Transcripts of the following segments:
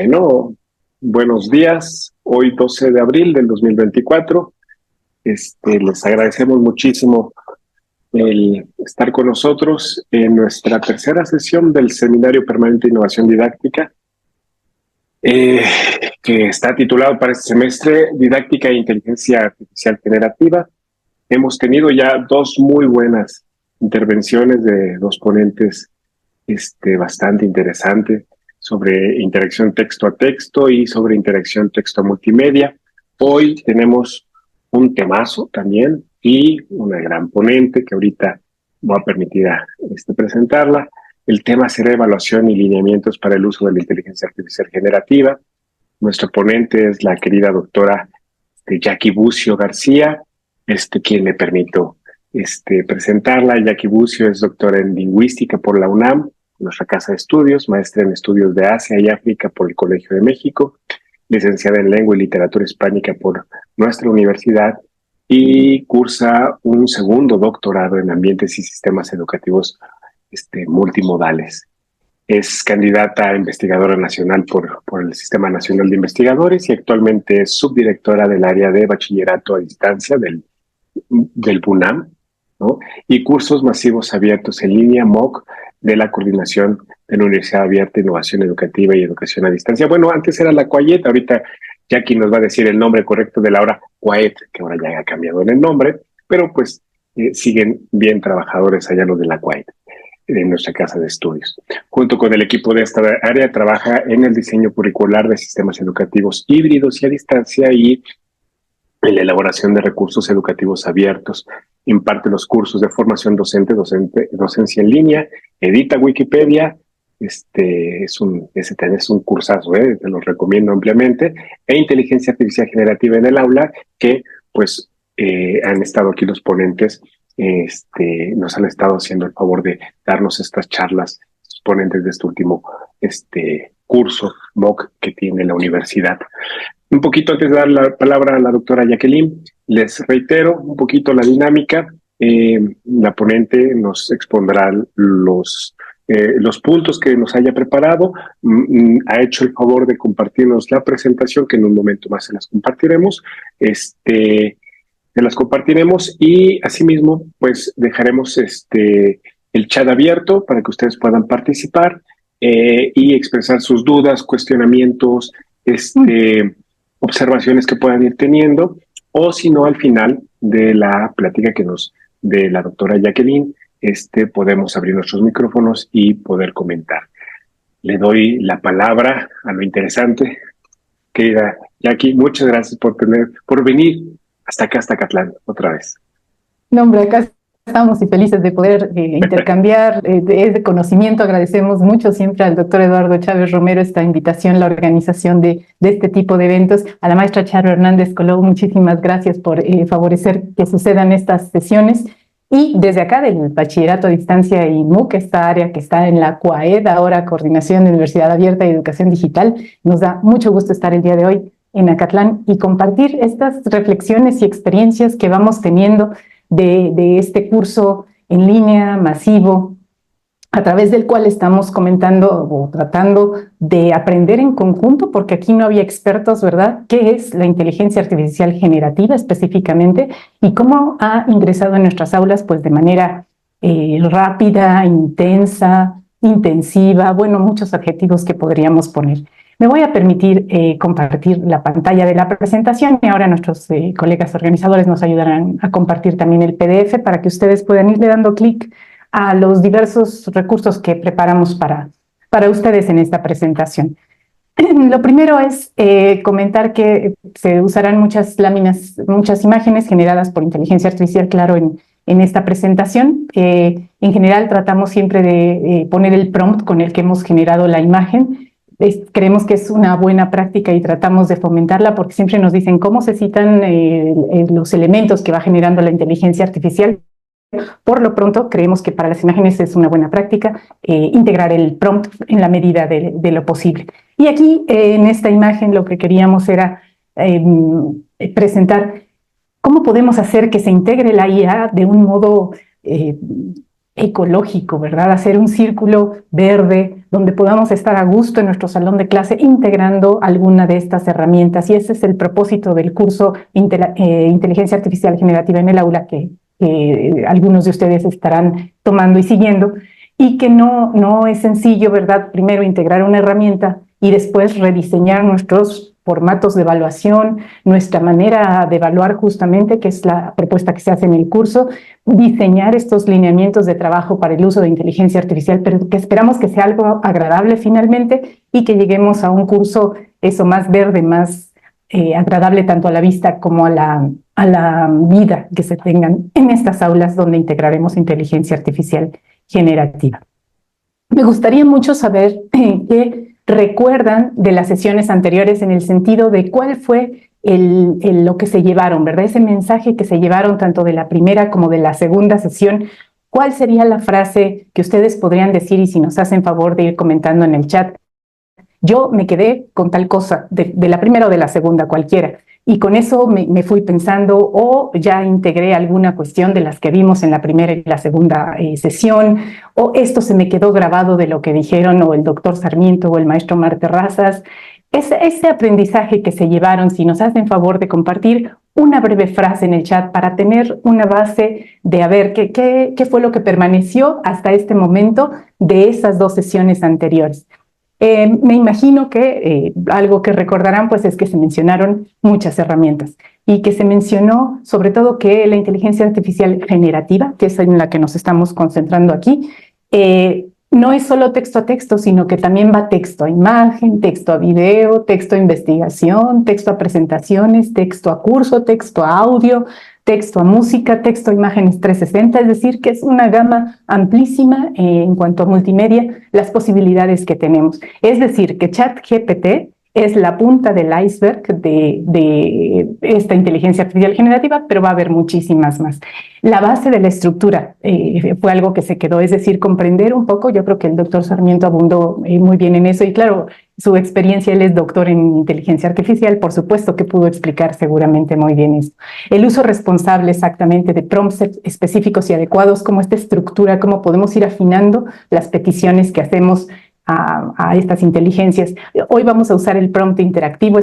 Bueno, buenos días. Hoy 12 de abril del 2024. Les agradecemos muchísimo el estar con nosotros en nuestra tercera sesión del Seminario Permanente de Innovación Didáctica, que está titulado para este semestre Didáctica e Inteligencia Artificial Generativa. Hemos tenido ya dos muy buenas intervenciones de dos ponentes bastante interesantes sobre interacción texto a texto y sobre interacción texto a multimedia. Hoy tenemos un temazo también y una gran ponente que ahorita voy a permitir presentarla. El tema será evaluación y lineamientos para el uso de la inteligencia artificial generativa. Nuestra ponente es la querida doctora Jackie Bucio García, quien me permito presentarla. Jackie Bucio es doctora en lingüística por la UNAM, nuestra casa de estudios, maestra en estudios de Asia y África por el Colegio de México, licenciada en lengua y literatura hispánica por nuestra universidad y cursa un segundo doctorado en ambientes y sistemas educativos multimodales. Es candidata a investigadora nacional por el Sistema Nacional de Investigadores y actualmente es subdirectora del área de bachillerato a distancia del BUNAM, ¿no? Y cursos masivos abiertos en línea, MOOC, de la Coordinación de la Universidad Abierta, Innovación Educativa y Educación a Distancia. Bueno, antes era la CUAED, ahorita Jackie nos va a decir el nombre correcto de la ahora CUAED, que ahora ya ha cambiado en el nombre, pero pues siguen bien trabajadores allá los de la CUAED, en nuestra casa de estudios. Junto con el equipo de esta área, trabaja en el diseño curricular de sistemas educativos híbridos y a distancia y en la elaboración de recursos educativos abiertos. Imparte los cursos de formación docencia en línea, edita Wikipedia, ese también es un cursazo, te lo recomiendo ampliamente, e inteligencia artificial generativa en el aula, que pues han estado aquí los ponentes, nos han estado haciendo el favor de darnos estas charlas, los ponentes de este último curso MOOC que tiene la universidad. Un poquito antes de dar la palabra a la doctora Jacqueline, les reitero un poquito la dinámica. La ponente nos expondrá los puntos que nos haya preparado. Ha hecho el favor de compartirnos la presentación, que en un momento más se las compartiremos. Se las compartiremos y asimismo pues dejaremos el chat abierto para que ustedes puedan participar y expresar sus dudas, cuestionamientos, observaciones que puedan ir teniendo, o si no, al final de la plática de la doctora Jacqueline, podemos abrir nuestros micrófonos y poder comentar. Le doy la palabra a lo interesante. Querida Jackie, muchas gracias por venir hasta acá, hasta Catlán, otra vez. No, hombre, acá estamos y felices de poder intercambiar ese conocimiento. Agradecemos mucho siempre al doctor Eduardo Chávez Romero esta invitación, la organización de este tipo de eventos. A la maestra Charo Hernández Coló, muchísimas gracias por favorecer que sucedan estas sesiones. Y desde acá del Bachillerato a Distancia y MOOC, esta área que está en la CUAED, ahora Coordinación de Universidad Abierta y Educación Digital, nos da mucho gusto estar el día de hoy en Acatlán y compartir estas reflexiones y experiencias que vamos teniendo de este curso en línea masivo, a través del cual estamos comentando o tratando de aprender en conjunto, porque aquí no había expertos, ¿verdad? ¿Qué es la inteligencia artificial generativa específicamente y cómo ha ingresado en nuestras aulas pues de manera rápida, intensa, intensiva, bueno, muchos adjetivos que podríamos poner. Me voy a permitir compartir la pantalla de la presentación y ahora nuestros colegas organizadores nos ayudarán a compartir también el PDF para que ustedes puedan irle dando clic a los diversos recursos que preparamos para ustedes en esta presentación. Lo primero es comentar que se usarán muchas láminas, muchas imágenes generadas por inteligencia artificial, claro, en esta presentación. En general tratamos siempre de poner el prompt con el que hemos generado la imagen. Creemos que es una buena práctica y tratamos de fomentarla porque siempre nos dicen cómo se citan los elementos que va generando la inteligencia artificial. Por lo pronto, creemos que para las imágenes es una buena práctica integrar el prompt en la medida de lo posible. Y aquí, en esta imagen, lo que queríamos era presentar cómo podemos hacer que se integre la IA de un modo ecológico, ¿verdad? Hacer un círculo verde donde podamos estar a gusto en nuestro salón de clase integrando alguna de estas herramientas. Y ese es el propósito del curso Inteligencia Artificial Generativa en el Aula que algunos de ustedes estarán tomando y siguiendo, y que no es sencillo, ¿verdad? Primero integrar una herramienta y después rediseñar nuestros formatos de evaluación, nuestra manera de evaluar justamente, que es la propuesta que se hace en el curso, diseñar estos lineamientos de trabajo para el uso de inteligencia artificial, pero que esperamos que sea algo agradable finalmente y que lleguemos a un curso eso más verde, más agradable tanto a la vista como a la vida que se tengan en estas aulas donde integraremos inteligencia artificial generativa. Me gustaría mucho saber qué recuerdan de las sesiones anteriores en el sentido de cuál fue lo que se llevaron, ¿verdad? Ese mensaje que se llevaron tanto de la primera como de la segunda sesión. ¿Cuál sería la frase que ustedes podrían decir, y si nos hacen favor de ir comentando en el chat? Yo me quedé con tal cosa, de la primera o de la segunda, cualquiera. Y con eso me fui pensando, o ya integré alguna cuestión de las que vimos en la primera y la segunda sesión, o esto se me quedó grabado de lo que dijeron o el doctor Sarmiento o el maestro Mar Terrazas. Ese aprendizaje que se llevaron, si nos hacen favor de compartir una breve frase en el chat para tener una base de a ver qué fue lo que permaneció hasta este momento de esas dos sesiones anteriores. Me imagino que algo que recordarán pues es que se mencionaron muchas herramientas y que se mencionó sobre todo que la inteligencia artificial generativa, que es en la que nos estamos concentrando aquí, no es solo texto a texto, sino que también va texto a imagen, texto a video, texto a investigación, texto a presentaciones, texto a curso, texto a audio, texto a música, texto a imágenes 360, es decir, que es una gama amplísima en cuanto a multimedia, las posibilidades que tenemos. Es decir, que ChatGPT es la punta del iceberg de esta inteligencia artificial generativa, pero va a haber muchísimas más. La base de la estructura fue algo que se quedó, es decir, comprender un poco, yo creo que el doctor Sarmiento abundó muy bien en eso, y claro, su experiencia, él es doctor en inteligencia artificial, por supuesto que pudo explicar seguramente muy bien esto. El uso responsable exactamente de prompts específicos y adecuados, como esta estructura, cómo podemos ir afinando las peticiones que hacemos a estas inteligencias. Hoy vamos a usar el prompt interactivo,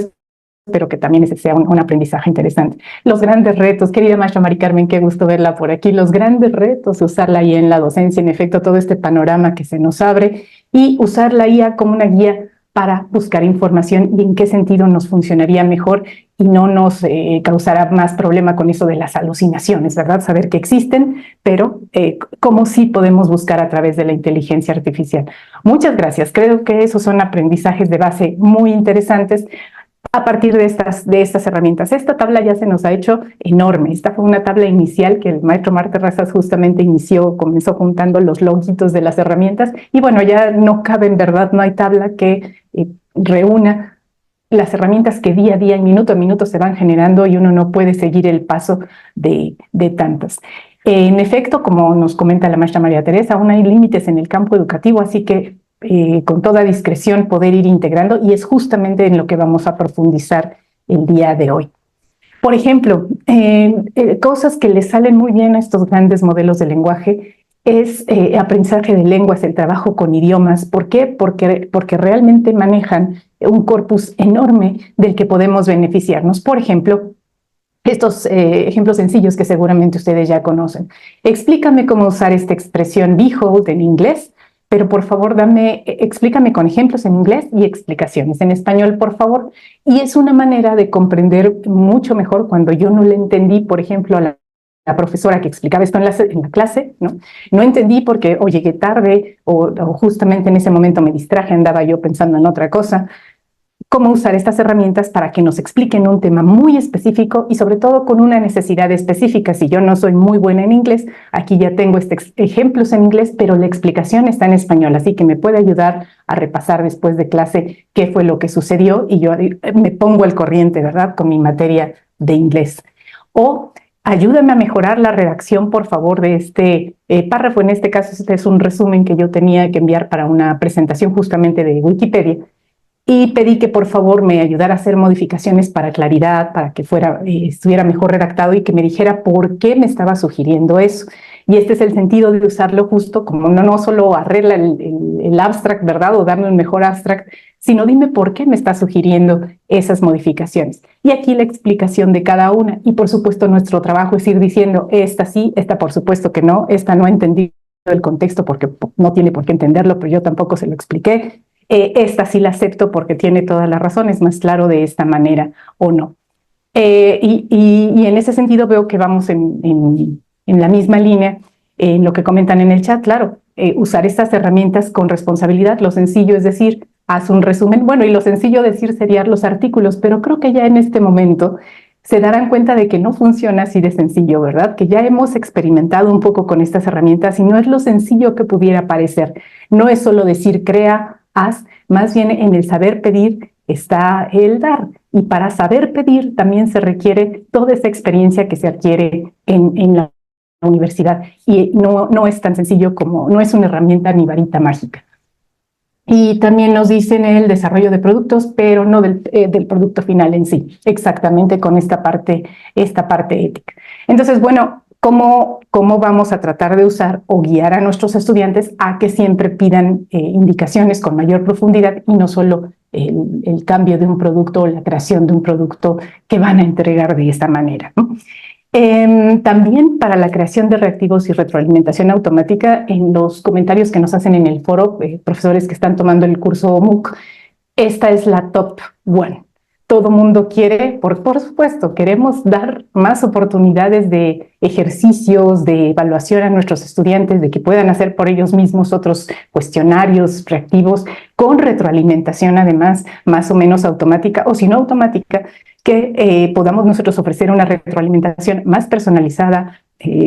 espero que también ese sea un aprendizaje interesante. Los grandes retos, querida maestra Mari Carmen, qué gusto verla por aquí. Los grandes retos, usar la IA en la docencia, en efecto, todo este panorama que se nos abre, y usar la IA como una guía para buscar información y en qué sentido nos funcionaría mejor y no nos causará más problema con eso de las alucinaciones, ¿verdad? Saber que existen, pero cómo sí podemos buscar a través de la inteligencia artificial. Muchas gracias. Creo que esos son aprendizajes de base muy interesantes a partir de estas herramientas. Esta tabla ya se nos ha hecho enorme. Esta fue una tabla inicial que el maestro Mar Terrazas justamente comenzó juntando los logitos de las herramientas, y bueno, ya no cabe, en verdad, no hay tabla que reúna las herramientas que día a día y minuto a minuto se van generando, y uno no puede seguir el paso de tantas. En efecto, como nos comenta la maestra María Teresa, aún hay límites en el campo educativo, así que con toda discreción poder ir integrando, y es justamente en lo que vamos a profundizar el día de hoy. Por ejemplo, cosas que les salen muy bien a estos grandes modelos de lenguaje es aprendizaje de lenguas, el trabajo con idiomas. ¿Por qué? Porque realmente manejan un corpus enorme del que podemos beneficiarnos. Por ejemplo, estos ejemplos sencillos que seguramente ustedes ya conocen. Explícame cómo usar esta expresión behold en inglés, pero por favor explícame con ejemplos en inglés y explicaciones en español, por favor. Y es una manera de comprender mucho mejor cuando yo no le entendí, por ejemplo, a la profesora que explicaba esto en la clase, ¿no? No entendí porque o llegué tarde o justamente en ese momento me distraje, andaba yo pensando en otra cosa. Cómo usar estas herramientas para que nos expliquen un tema muy específico y sobre todo con una necesidad específica. Si yo no soy muy buena en inglés, aquí ya tengo ejemplos en inglés, pero la explicación está en español, así que me puede ayudar a repasar después de clase qué fue lo que sucedió y yo me pongo al corriente, ¿verdad?, con mi materia de inglés. O ayúdame a mejorar la redacción, por favor, de este párrafo. En este caso, este es un resumen que yo tenía que enviar para una presentación justamente de Wikipedia. Y pedí que por favor me ayudara a hacer modificaciones para claridad, para que estuviera mejor redactado, y que me dijera por qué me estaba sugiriendo eso. Y este es el sentido de usarlo justo como no solo arregla el abstract, ¿verdad? O dame un mejor abstract, sino dime por qué me está sugiriendo esas modificaciones. Y aquí la explicación de cada una. Y por supuesto nuestro trabajo es ir diciendo, esta sí, esta por supuesto que no, esta no ha entendido el contexto porque no tiene por qué entenderlo, pero yo tampoco se lo expliqué. Esta sí la acepto porque tiene todas las razones, más claro de esta manera o no. Y en ese sentido veo que vamos en la misma línea en lo que comentan en el chat, claro, usar estas herramientas con responsabilidad, lo sencillo es decir, haz un resumen, bueno, y lo sencillo decir serían los artículos, pero creo que ya en este momento se darán cuenta de que no funciona así de sencillo, ¿verdad? Que ya hemos experimentado un poco con estas herramientas y no es lo sencillo que pudiera parecer. No es solo decir crea, haz, más bien en el saber pedir está el dar. Y para saber pedir también se requiere toda esa experiencia que se adquiere en la universidad. Y no es tan sencillo como, no es una herramienta ni varita mágica. Y también nos dicen el desarrollo de productos, pero no del producto final en sí, exactamente con esta parte ética. Entonces, bueno, ¿cómo vamos a tratar de usar o guiar a nuestros estudiantes a que siempre pidan indicaciones con mayor profundidad y no solo el cambio de un producto o la creación de un producto que van a entregar de esta manera, ¿no? También para la creación de reactivos y retroalimentación automática, en los comentarios que nos hacen en el foro, profesores que están tomando el curso MOOC, esta es la top one. Todo mundo quiere, por supuesto, queremos dar más oportunidades de ejercicios, de evaluación a nuestros estudiantes, de que puedan hacer por ellos mismos otros cuestionarios reactivos con retroalimentación, además, más o menos automática, o si no automática, que podamos nosotros ofrecer una retroalimentación más personalizada,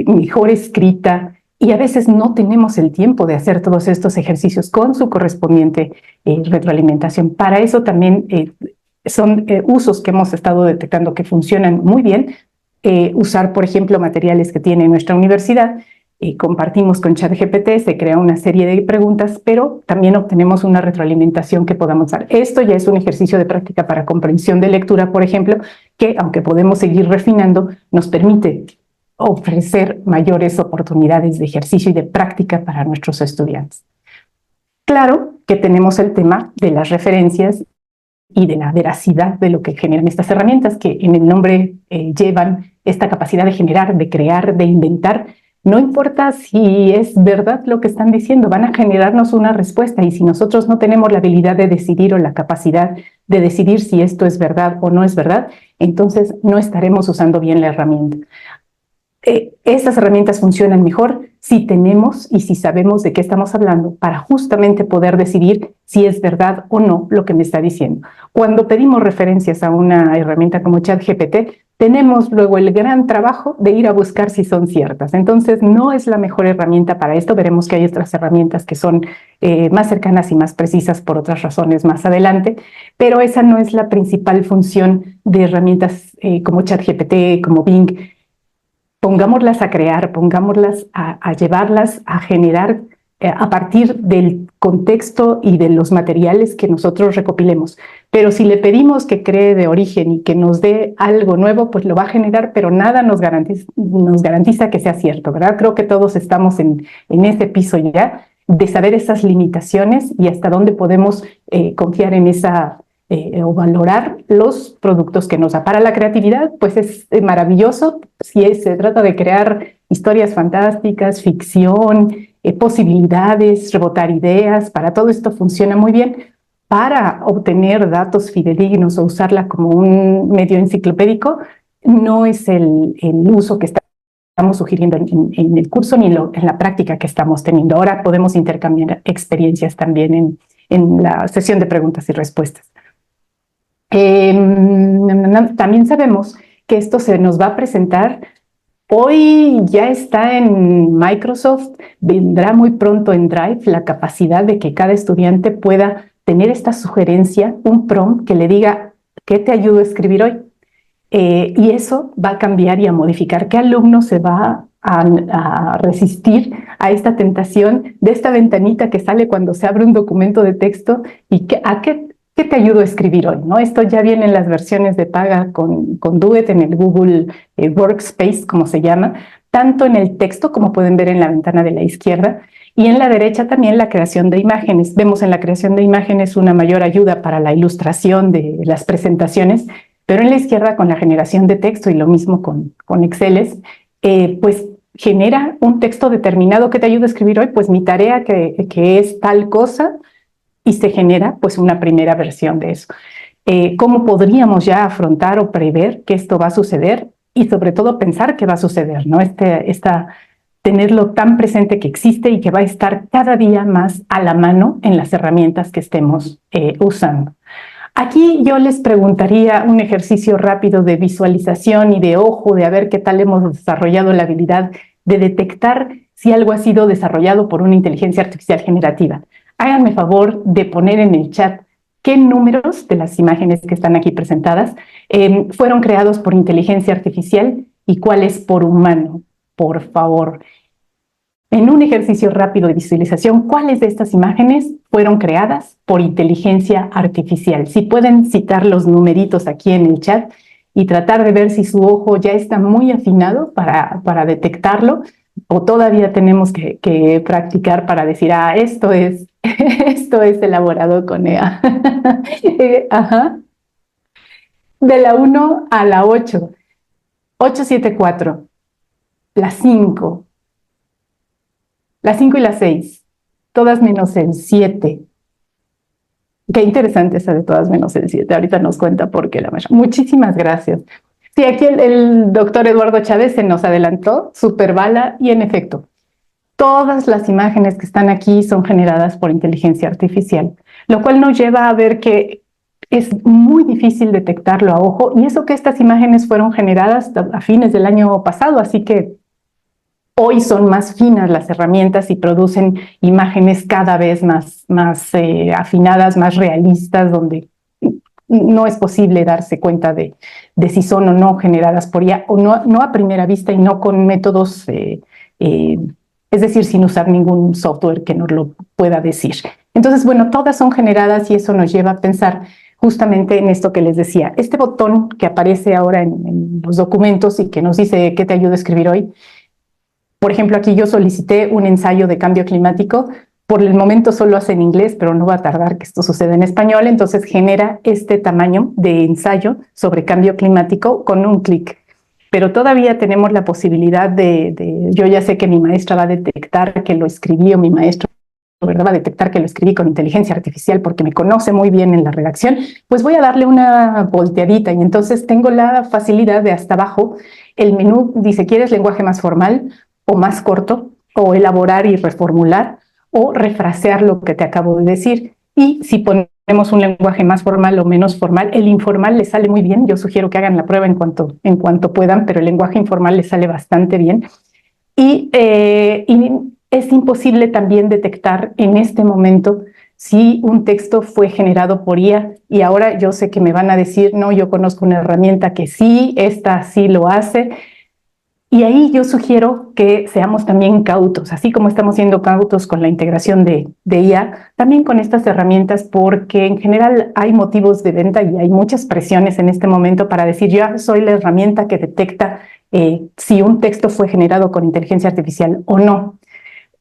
mejor escrita, y a veces no tenemos el tiempo de hacer todos estos ejercicios con su correspondiente retroalimentación. Para eso también son usos que hemos estado detectando que funcionan muy bien. Usar, por ejemplo, materiales que tiene nuestra universidad, compartimos con ChatGPT, se crea una serie de preguntas, pero también obtenemos una retroalimentación que podamos dar. Esto ya es un ejercicio de práctica para comprensión de lectura, por ejemplo, que aunque podemos seguir refinando, nos permite ofrecer mayores oportunidades de ejercicio y de práctica para nuestros estudiantes. Claro que tenemos el tema de las referencias y de la veracidad de lo que generan estas herramientas, que en el nombre llevan esta capacidad de generar, de crear, de inventar. No importa si es verdad lo que están diciendo, van a generarnos una respuesta, y si nosotros no tenemos la habilidad de decidir o la capacidad de decidir si esto es verdad o no es verdad, entonces no estaremos usando bien la herramienta. Estas herramientas funcionan mejor si tenemos y si sabemos de qué estamos hablando para justamente poder decidir si es verdad o no lo que me está diciendo. Cuando pedimos referencias a una herramienta como ChatGPT, tenemos luego el gran trabajo de ir a buscar si son ciertas. Entonces, no es la mejor herramienta para esto. Veremos que hay otras herramientas que son más cercanas y más precisas por otras razones más adelante, pero esa no es la principal función de herramientas como ChatGPT, como Bing. Pongámoslas a crear, pongámoslas a llevarlas a generar a partir del contexto y de los materiales que nosotros recopilemos. Pero si le pedimos que cree de origen y que nos dé algo nuevo, pues lo va a generar, pero nada nos garantiza que sea cierto, ¿verdad? Creo que todos estamos en ese piso ya de saber esas limitaciones y hasta dónde podemos confiar en esa o valorar los productos que nos da. Para la creatividad, pues es maravilloso si se trata de crear historias fantásticas, ficción, posibilidades, rebotar ideas. Para todo esto funciona muy bien. Para obtener datos fidedignos o usarla como un medio enciclopédico, no es el uso que estamos sugiriendo en el curso ni en la práctica que estamos teniendo. Ahora podemos intercambiar experiencias también en la sesión de preguntas y respuestas. También sabemos que esto se nos va a presentar. Hoy ya está en Microsoft, vendrá muy pronto en Drive la capacidad de que cada estudiante pueda tener esta sugerencia, un prompt que le diga ¿qué te ayudo a escribir hoy? Y eso va a cambiar y a modificar. ¿Qué alumno se va a resistir a esta tentación de esta ventanita que sale cuando se abre un documento de texto y ¿qué te ayudo a escribir hoy? ¿No? Esto ya viene en las versiones de paga con Duet, en el Google Workspace, como se llama. tanto en el texto, como pueden ver en la ventana de la izquierda, y en la derecha también la creación de imágenes. Vemos en la creación de imágenes una mayor ayuda para la ilustración de las presentaciones, pero en la izquierda con la generación de texto y lo mismo con Exceles, pues genera un texto determinado que te ayuda a escribir hoy, pues mi tarea que es tal cosa, y se genera pues una primera versión de eso. ¿Cómo podríamos ya afrontar o prever que esto va a suceder? Y sobre todo pensar que va a suceder, ¿no? Tenerlo tan presente que existe y que va a estar cada día más a la mano en las herramientas que estemos usando. Aquí yo les preguntaría un ejercicio rápido de visualización y de ojo, de a ver qué tal hemos desarrollado la habilidad de detectar si algo ha sido desarrollado por una inteligencia artificial generativa. Háganme favor de poner en el chat qué números de las imágenes que están aquí presentadas fueron creados por inteligencia artificial y cuáles por humano, por favor. En un ejercicio rápido de visualización, ¿cuáles de estas imágenes fueron creadas por inteligencia artificial? Si pueden citar los numeritos aquí en el chat y tratar de ver si su ojo ya está muy afinado para detectarlo, o todavía tenemos que practicar para decir, esto es, esto es elaborado con EA. Ajá. De la 1 a la 8. 8, 7, 4. La 5. La 5 y la 6, todas menos el 7. Qué interesante esa de todas menos el 7. Ahorita nos cuenta por qué la mayoría. Muchísimas gracias. Sí, aquí el doctor Eduardo Chávez se nos adelantó, super bala, y en efecto, todas las imágenes que están aquí son generadas por inteligencia artificial, lo cual nos lleva a ver que es muy difícil detectarlo a ojo, y eso que estas imágenes fueron generadas a fines del año pasado, así que hoy son más finas las herramientas y producen imágenes cada vez más afinadas, más realistas, donde no es posible darse cuenta de si son o no generadas por IA, o no a primera vista y no con métodos, es decir, sin usar ningún software que nos lo pueda decir. Entonces, bueno, todas son generadas y eso nos lleva a pensar justamente en esto que les decía. Este botón que aparece ahora en los documentos y que nos dice ¿qué te ayuda a escribir hoy? Por ejemplo, aquí yo solicité un ensayo de cambio climático. Por el momento solo hace en inglés, pero no va a tardar que esto suceda en español. Entonces genera este tamaño de ensayo sobre cambio climático con un clic. Pero todavía tenemos la posibilidad yo ya sé que mi maestra va a detectar que lo escribí, o mi maestro, ¿verdad?, va a detectar que lo escribí con inteligencia artificial porque me conoce muy bien en la redacción, pues voy a darle una volteadita y entonces tengo la facilidad de hasta abajo. El menú dice, ¿quieres lenguaje más formal o más corto, o elaborar y reformular, o refrasear lo que te acabo de decir? Y si ponemos un lenguaje más formal o menos formal, el informal les sale muy bien. Yo sugiero que hagan la prueba en cuanto puedan, pero el lenguaje informal les sale bastante bien. Y es imposible también detectar en este momento si un texto fue generado por IA. Y ahora yo sé que me van a decir, no, yo conozco una herramienta que sí, esta sí lo hace. Y ahí yo sugiero que seamos también cautos, así como estamos siendo cautos con la integración de IA, también con estas herramientas, porque en general hay motivos de venta y hay muchas presiones en este momento para decir, yo soy la herramienta que detecta si un texto fue generado con inteligencia artificial o no.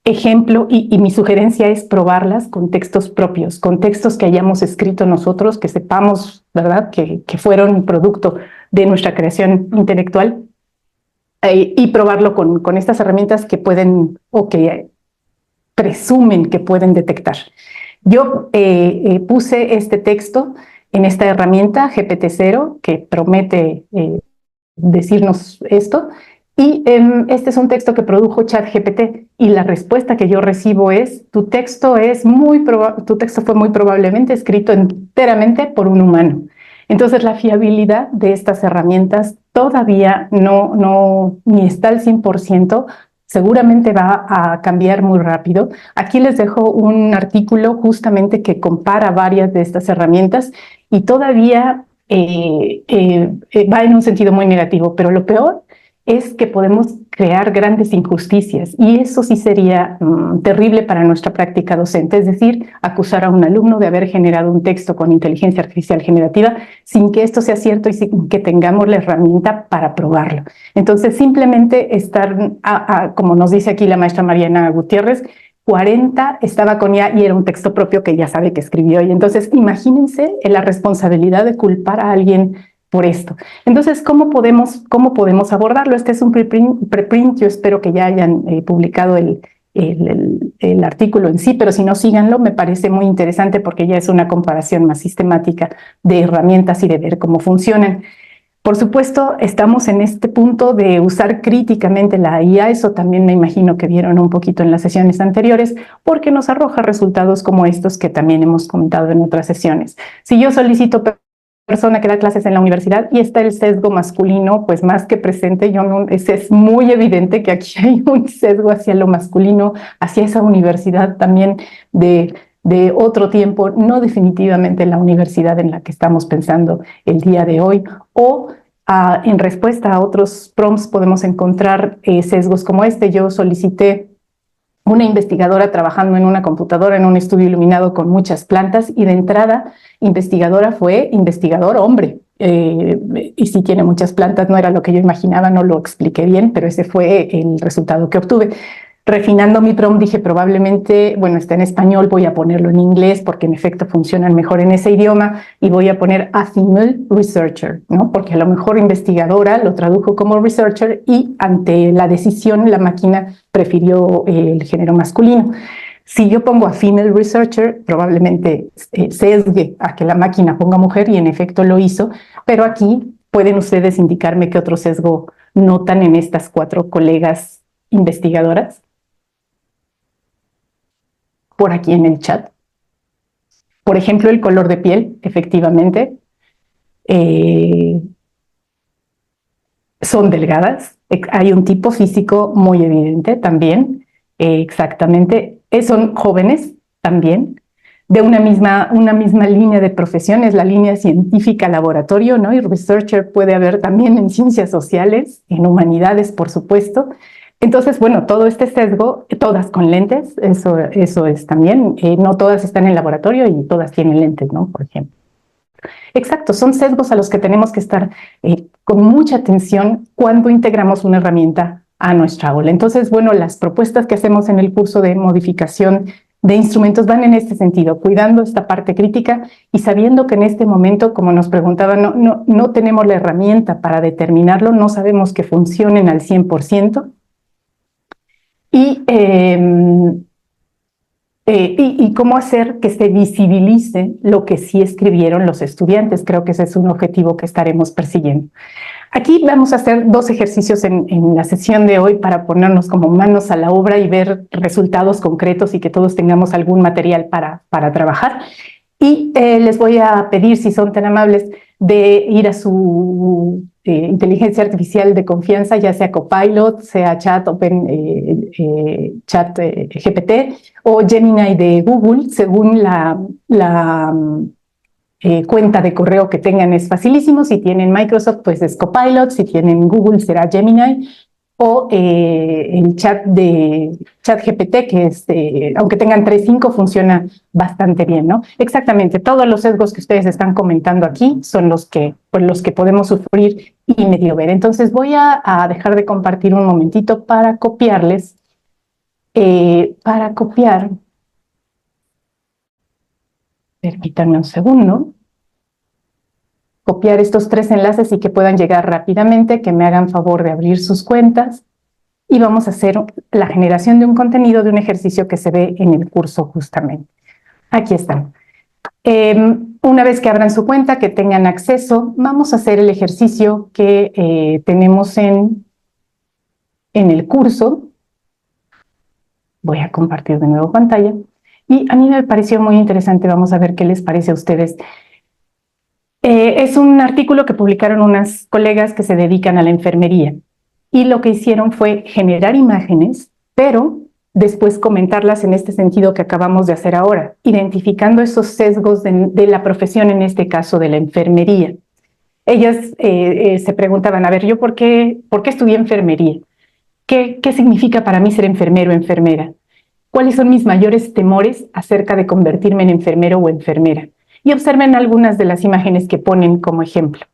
Ejemplo, y mi sugerencia es probarlas con textos propios, con textos que hayamos escrito nosotros, que sepamos, ¿verdad?, que fueron producto de nuestra creación intelectual, y probarlo con estas herramientas que pueden o que presumen que pueden detectar. Yo puse este texto en esta herramienta GPT-0 que promete decirnos esto, y este es un texto que produjo ChatGPT, y la respuesta que yo recibo es: tu texto fue muy probablemente escrito enteramente por un humano. Entonces la fiabilidad de estas herramientas todavía ni está al 100%, seguramente va a cambiar muy rápido. Aquí les dejo un artículo justamente que compara varias de estas herramientas y todavía va en un sentido muy negativo, pero lo peor es que podemos crear grandes injusticias y eso sí sería terrible para nuestra práctica docente, es decir, acusar a un alumno de haber generado un texto con inteligencia artificial generativa sin que esto sea cierto y sin que tengamos la herramienta para probarlo. Entonces, simplemente estar, como nos dice aquí la maestra Mariana Gutiérrez, 40 estaba con IA y era un texto propio que ya sabe que escribió. Y entonces, imagínense la responsabilidad de culpar a alguien por esto. Entonces, ¿cómo podemos abordarlo? Este es un preprint, yo espero que ya hayan publicado el artículo en sí, pero si no, síganlo, me parece muy interesante porque ya es una comparación más sistemática de herramientas y de ver cómo funcionan. Por supuesto, estamos en este punto de usar críticamente la IA, eso también me imagino que vieron un poquito en las sesiones anteriores, porque nos arroja resultados como estos que también hemos comentado en otras sesiones. Si yo solicito persona que da clases en la universidad y está el sesgo masculino, pues más que presente, es muy evidente que aquí hay un sesgo hacia lo masculino, hacia esa universidad también de otro tiempo, no definitivamente la universidad en la que estamos pensando el día de hoy, o en respuesta a otros prompts podemos encontrar sesgos como este. Yo solicité una investigadora trabajando en una computadora en un estudio iluminado con muchas plantas y de entrada investigadora fue investigador hombre. Y si tiene muchas plantas, no era lo que yo imaginaba, no lo expliqué bien, pero ese fue el resultado que obtuve. Refinando mi prompt dije probablemente, bueno, está en español, voy a ponerlo en inglés porque en efecto funcionan mejor en ese idioma y voy a poner a female researcher, ¿no? Porque a lo mejor investigadora lo tradujo como researcher y ante la decisión la máquina prefirió el género masculino. Si yo pongo a female researcher, probablemente sesgue a que la máquina ponga mujer y en efecto lo hizo, pero aquí pueden ustedes indicarme qué otro sesgo notan en estas 4 colegas investigadoras por aquí en el chat. Por ejemplo, el color de piel, efectivamente. Son delgadas. Hay un tipo físico muy evidente también. Exactamente. Son jóvenes también. De una misma línea de profesión, es la línea científica laboratorio, ¿no? Y researcher puede haber también en ciencias sociales, en humanidades, por supuesto. Entonces, bueno, todo este sesgo, todas con lentes, eso es también, no todas están en laboratorio y todas tienen lentes, ¿no? Por ejemplo. Exacto, son sesgos a los que tenemos que estar con mucha atención cuando integramos una herramienta a nuestra aula. Entonces, bueno, las propuestas que hacemos en el curso de modificación de instrumentos van en este sentido, cuidando esta parte crítica y sabiendo que en este momento, como nos preguntaban, no tenemos la herramienta para determinarlo, no sabemos que funcionen al 100%. Y cómo hacer que se visibilice lo que sí escribieron los estudiantes. Creo que ese es un objetivo que estaremos persiguiendo. Aquí vamos a hacer 2 ejercicios en la sesión de hoy para ponernos como manos a la obra y ver resultados concretos y que todos tengamos algún material para trabajar. Y les voy a pedir, si son tan amables, de ir a su inteligencia artificial de confianza, ya sea Copilot, sea Chat GPT o Gemini de Google, según la cuenta de correo que tengan. Es facilísimo. Si tienen Microsoft, pues es Copilot. Si tienen Google, será Gemini. O el chat de ChatGPT, que es, aunque tengan 3.5, funciona bastante bien, ¿no? Exactamente, todos los sesgos que ustedes están comentando aquí son los que podemos sufrir y medio ver. Entonces voy a dejar de compartir un momentito para copiarles, permítanme un segundo, copiar estos 3 enlaces y que puedan llegar rápidamente, que me hagan favor de abrir sus cuentas y vamos a hacer la generación de un contenido de un ejercicio que se ve en el curso justamente. Aquí están. Una vez que abran su cuenta, que tengan acceso, vamos a hacer el ejercicio que tenemos en el curso. Voy a compartir de nuevo pantalla. Y a mí me pareció muy interesante, vamos a ver qué les parece a ustedes. Es un artículo que publicaron unas colegas que se dedican a la enfermería y lo que hicieron fue generar imágenes, pero después comentarlas en este sentido que acabamos de hacer ahora, identificando esos sesgos de la profesión, en este caso de la enfermería. Ellas se preguntaban, a ver, ¿yo por qué estudié enfermería? ¿Qué significa para mí ser enfermero o enfermera? ¿Cuáles son mis mayores temores acerca de convertirme en enfermero o enfermera? Y observen algunas de las imágenes que ponen como ejemplo.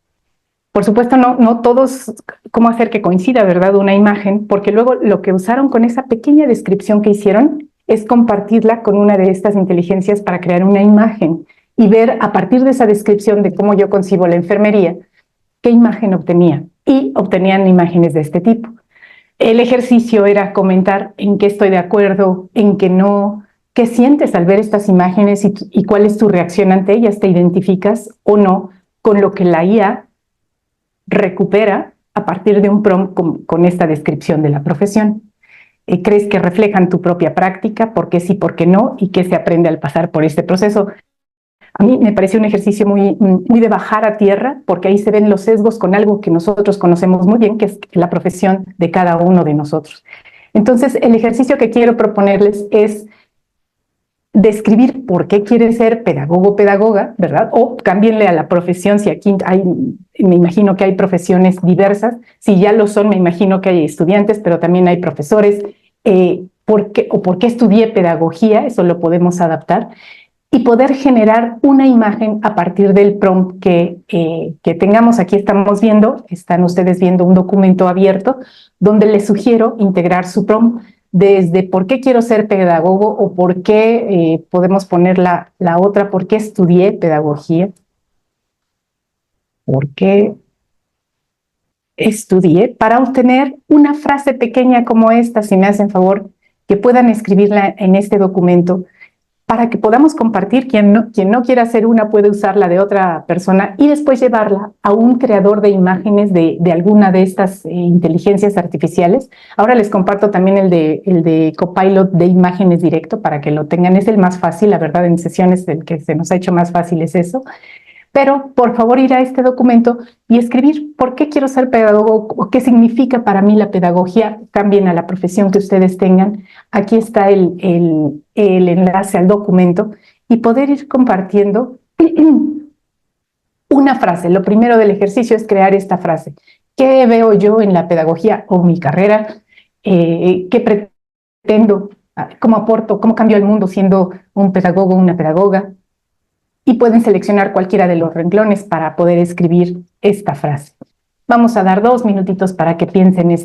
Por supuesto, no todos, cómo hacer que coincida, ¿verdad?, una imagen, porque luego lo que usaron con esa pequeña descripción que hicieron es compartirla con una de estas inteligencias para crear una imagen y ver a partir de esa descripción de cómo yo concibo la enfermería, qué imagen obtenía. Y obtenían imágenes de este tipo. El ejercicio era comentar en qué estoy de acuerdo, en qué no, qué sientes al ver estas imágenes y cuál es tu reacción ante ellas. ¿Te identificas o no con lo que la IA recupera a partir de un prompt con esta descripción de la profesión? ¿Crees que reflejan tu propia práctica? ¿Por qué sí, por qué no? ¿Y qué se aprende al pasar por este proceso? A mí me pareció un ejercicio muy de bajar a tierra, porque ahí se ven los sesgos con algo que nosotros conocemos muy bien, que es la profesión de cada uno de nosotros. Entonces, el ejercicio que quiero proponerles es describir por qué quiere ser pedagogo o pedagoga, ¿verdad? O cámbienle a la profesión, si aquí me imagino que hay profesiones diversas, si ya lo son, me imagino que hay estudiantes, pero también hay profesores. ¿Por qué estudié pedagogía? Eso lo podemos adaptar. Y poder generar una imagen a partir del prompt que tengamos. Aquí están ustedes viendo un documento abierto donde les sugiero integrar su prompt desde por qué quiero ser pedagogo o por qué podemos poner la otra, por qué estudié pedagogía, por qué estudié, para obtener una frase pequeña como esta, si me hacen favor, que puedan escribirla en este documento, para que podamos compartir. Quien no quiera hacer una puede usar la de otra persona y después llevarla a un creador de imágenes de alguna de estas inteligencias artificiales. Ahora les comparto también el de Copilot de imágenes directo para que lo tengan. Es el más fácil, la verdad, en sesiones el que se nos ha hecho más fácil es eso. Pero por favor ir a este documento y escribir por qué quiero ser pedagogo o qué significa para mí la pedagogía. Cambien a la profesión que ustedes tengan. Aquí está el enlace al documento y poder ir compartiendo una frase. Lo primero del ejercicio es crear esta frase. ¿Qué veo yo en la pedagogía o mi carrera? ¿Qué pretendo? ¿Cómo aporto? ¿Cómo cambio el mundo siendo un pedagogo o una pedagoga? Y pueden seleccionar cualquiera de los renglones para poder escribir esta frase. Vamos a dar 2 minutitos para que piensen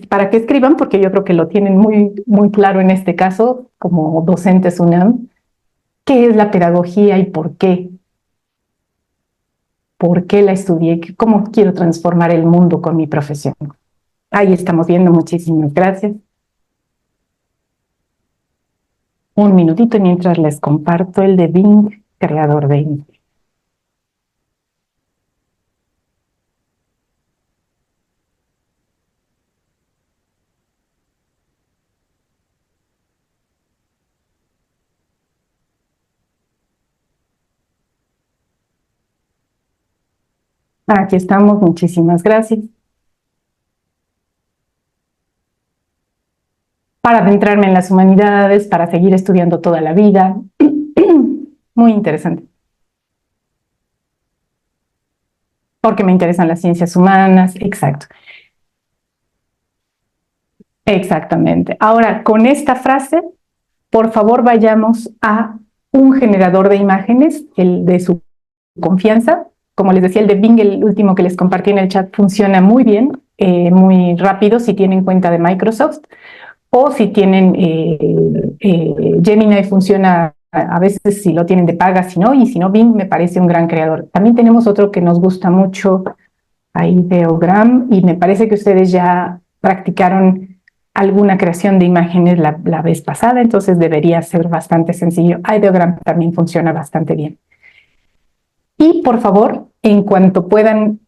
para que escriban, porque yo creo que lo tienen muy claro en este caso, como docentes UNAM. ¿Qué es la pedagogía y por qué? ¿Por qué la estudié? ¿Cómo quiero transformar el mundo con mi profesión? Ahí estamos viendo, muchísimas gracias. Un minutito mientras les comparto el de Bing, creador de Bing. Aquí estamos, muchísimas gracias. Para adentrarme en las humanidades, para seguir estudiando toda la vida. Muy interesante. Porque me interesan las ciencias humanas, exacto. Exactamente. Ahora, con esta frase, por favor vayamos a un generador de imágenes, el de su confianza. Como les decía, el de Bing, el último que les compartí en el chat, funciona muy bien, muy rápido si tienen cuenta de Microsoft. O si tienen Gemini, funciona a veces si lo tienen de paga, si no, y si no, Bing me parece un gran creador. También tenemos otro que nos gusta mucho, Ideogram, y me parece que ustedes ya practicaron alguna creación de imágenes la vez pasada, entonces debería ser bastante sencillo. Ideogram también funciona bastante bien. Y por favor, en cuanto puedan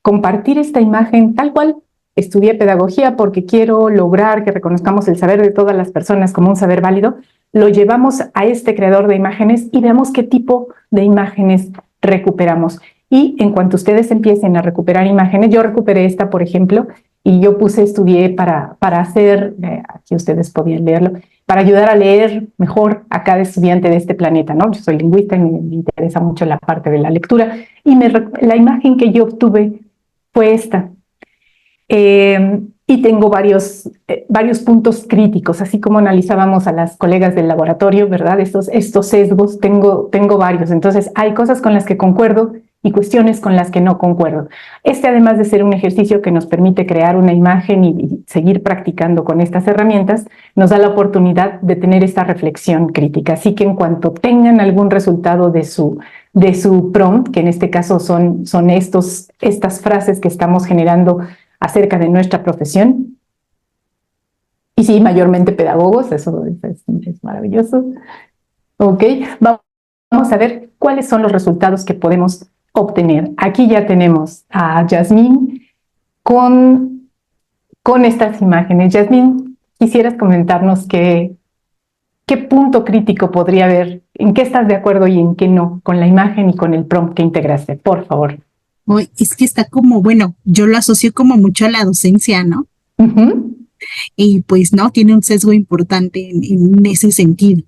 compartir esta imagen tal cual. Estudié pedagogía porque quiero lograr que reconozcamos el saber de todas las personas como un saber válido. Lo llevamos a este creador de imágenes y veamos qué tipo de imágenes recuperamos. Y en cuanto ustedes empiecen a recuperar imágenes, yo recuperé esta, por ejemplo, y yo estudié para hacer, aquí ustedes podían leerlo, para ayudar a leer mejor a cada estudiante de este planeta, ¿no? Yo soy lingüista y me interesa mucho la parte de la lectura, y la imagen que yo obtuve fue esta. Y tengo varios puntos críticos, así como analizábamos a las colegas del laboratorio, ¿verdad? Estos sesgos, tengo varios. Entonces, hay cosas con las que concuerdo y cuestiones con las que no concuerdo. Además de ser un ejercicio que nos permite crear una imagen y seguir practicando con estas herramientas, nos da la oportunidad de tener esta reflexión crítica. Así que en cuanto tengan algún resultado de su prompt, que en este caso son estas frases que estamos generando acerca de nuestra profesión, y sí, mayormente pedagogos, eso es maravilloso. Ok, vamos a ver cuáles son los resultados que podemos obtener. Aquí ya tenemos a Yasmín con estas imágenes. Yasmín, ¿quisieras comentarnos qué punto crítico podría haber, en qué estás de acuerdo y en qué no, con la imagen y con el prompt que integraste? Por favor. Uy, es que está como, bueno, yo lo asocio como mucho a la docencia, ¿no? Uh-huh. Y pues no, tiene un sesgo importante en ese sentido.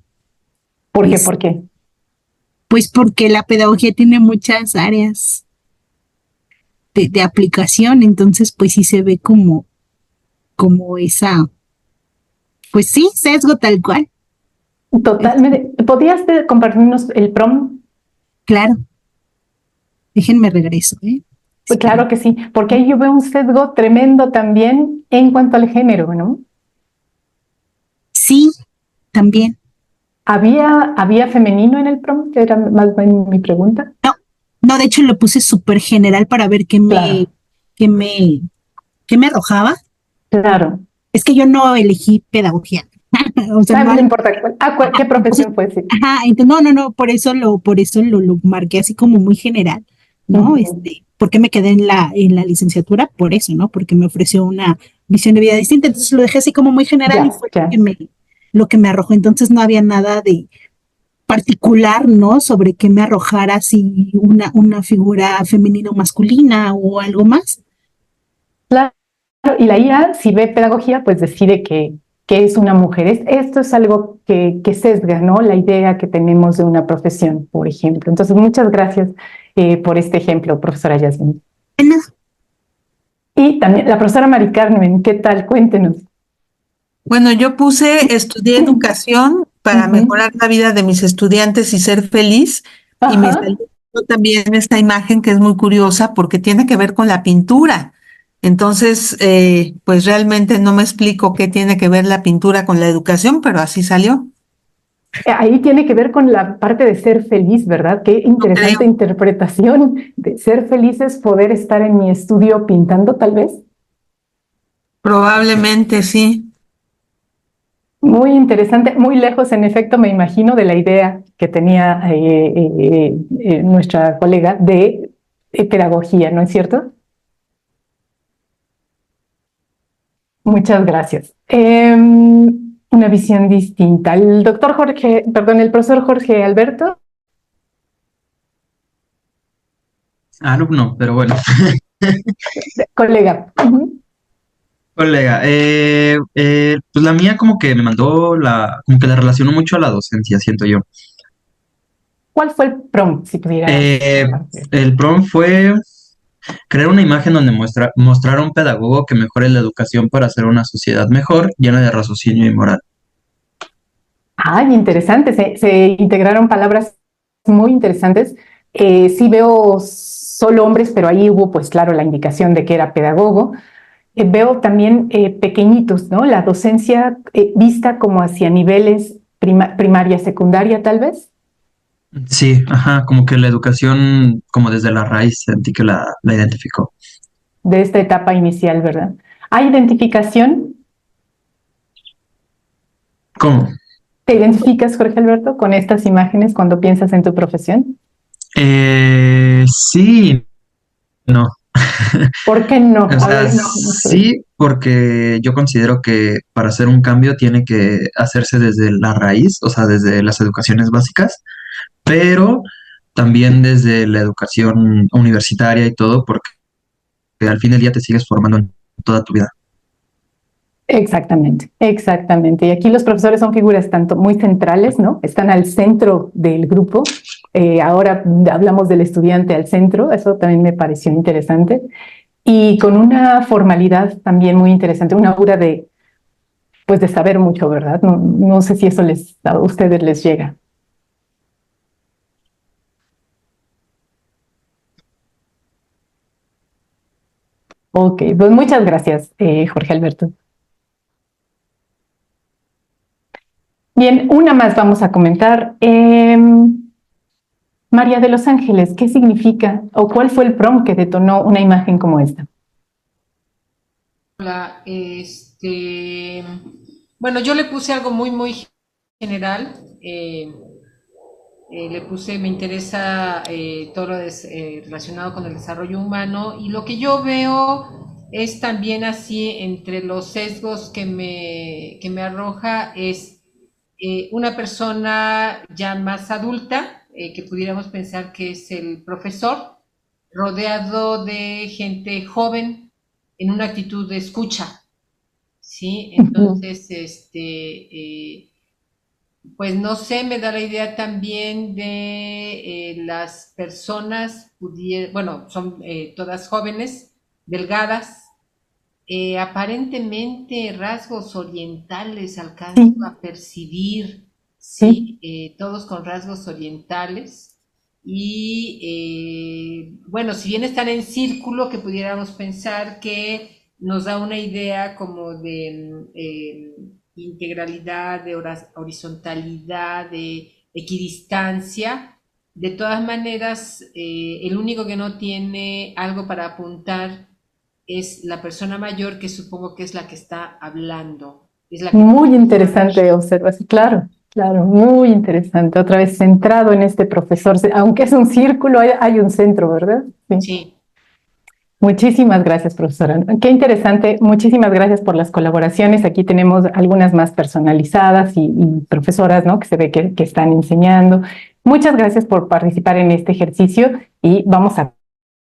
¿Por qué? ¿Por qué? Pues porque la pedagogía tiene muchas áreas de aplicación, entonces pues sí se ve como esa, pues sí, sesgo tal cual. Totalmente. ¿Podrías compartirnos el prompt? Claro. Déjenme regreso, ¿eh? Pues claro que sí, porque ahí yo veo un sesgo tremendo también en cuanto al género, ¿no? Sí, también. ¿Había femenino en el prompt? Que era más bien mi pregunta. No, de hecho lo puse súper general para ver qué me arrojaba. Claro. Es que yo no elegí pedagogía. O sea, no importa qué profesión fue. Sí. Ajá, entonces, no, por eso lo marqué así como muy general, ¿no? Uh-huh. ¿Por qué me quedé en la licenciatura? Por eso, ¿no? Porque me ofreció una visión de vida distinta, entonces lo dejé así como muy general y fue lo que me arrojó. Entonces no había nada de particular, ¿no? Sobre que me arrojara así una figura femenina o masculina o algo más. Claro, y la IA, si ve pedagogía, pues decide que es una mujer. Esto es algo que sesga, ¿no? La idea que tenemos de una profesión, por ejemplo. Entonces, muchas gracias por este ejemplo, profesora Yasmín. Y también la profesora Mari Carmen, ¿qué tal? Cuéntenos. Bueno, estudié educación para mejorar la vida de mis estudiantes y ser feliz. Y me salió también esta imagen que es muy curiosa porque tiene que ver con la pintura. Entonces, pues realmente no me explico qué tiene que ver la pintura con la educación, pero así salió. Ahí tiene que ver con la parte de ser feliz, ¿verdad? Qué interesante interpretación. De ser feliz es poder estar en mi estudio pintando, tal vez. Probablemente sí. Muy interesante, muy lejos, en efecto, me imagino, de la idea que tenía nuestra colega de pedagogía, ¿no es cierto? Muchas gracias. Una visión distinta. El profesor Jorge Alberto. Alumno, pero bueno. Colega. Colega, pues la mía como que me mandó como que la relacionó mucho a la docencia, siento yo. ¿Cuál fue el prompt, si pudiera? El prompt fue crear una imagen donde mostrar a un pedagogo que mejore la educación para hacer una sociedad mejor, llena de raciocinio y moral. Ay, interesante. Se integraron palabras muy interesantes. Sí veo solo hombres, pero ahí hubo, pues claro, la indicación de que era pedagogo. Veo también pequeñitos, ¿no? La docencia vista como hacia niveles primaria, secundaria, tal vez. Sí, ajá, como que la educación, como desde la raíz, sentí que la identificó. De esta etapa inicial, ¿verdad? ¿Hay identificación? ¿Cómo? ¿Te identificas, Jorge Alberto, con estas imágenes cuando piensas en tu profesión? Sí, no. ¿Por qué no? O sea, sí, porque yo considero que para hacer un cambio tiene que hacerse desde la raíz, o sea, desde las educaciones básicas, pero también desde la educación universitaria y todo, porque al fin del día te sigues formando en toda tu vida. Exactamente, exactamente. Y aquí los profesores son figuras tanto muy centrales, ¿no? Están al centro del grupo. Ahora hablamos del estudiante al centro, eso también me pareció interesante. Y con una formalidad también muy interesante, una aura de, pues de saber mucho, ¿verdad? No, no sé si eso a ustedes les llega. Ok, pues muchas gracias, Jorge Alberto. Bien, una más vamos a comentar. María de los Ángeles, ¿qué significa o cuál fue el prompt que detonó una imagen como esta? Hola, bueno, yo le puse algo muy general. Le puse, me interesa todo lo relacionado con el desarrollo humano y lo que yo veo es también así entre los sesgos que me arroja es una persona ya más adulta, que pudiéramos pensar que es el profesor, rodeado de gente joven en una actitud de escucha, ¿sí? Entonces, pues no sé, me da la idea también de las personas, bueno, son todas jóvenes, delgadas, aparentemente rasgos orientales alcanzo Sí, a percibir, sí. ¿sí? Todos con rasgos orientales. Y bueno, si bien están en círculo, que pudiéramos pensar que nos da una idea como de integralidad, de horizontalidad, de equidistancia. De todas maneras, el único que no tiene algo para apuntar es la persona mayor, que supongo que es la que está hablando, es la que Muy tiene interesante observación, claro, claro, muy interesante. Otra vez centrado en este profesor, aunque es un círculo, hay un centro, ¿verdad? Sí. sí. Muchísimas gracias, profesora. Qué interesante. Muchísimas gracias por las colaboraciones. Aquí tenemos algunas más personalizadas y profesoras, ¿no? Que se ve que están enseñando. Muchas gracias por participar en este ejercicio y vamos a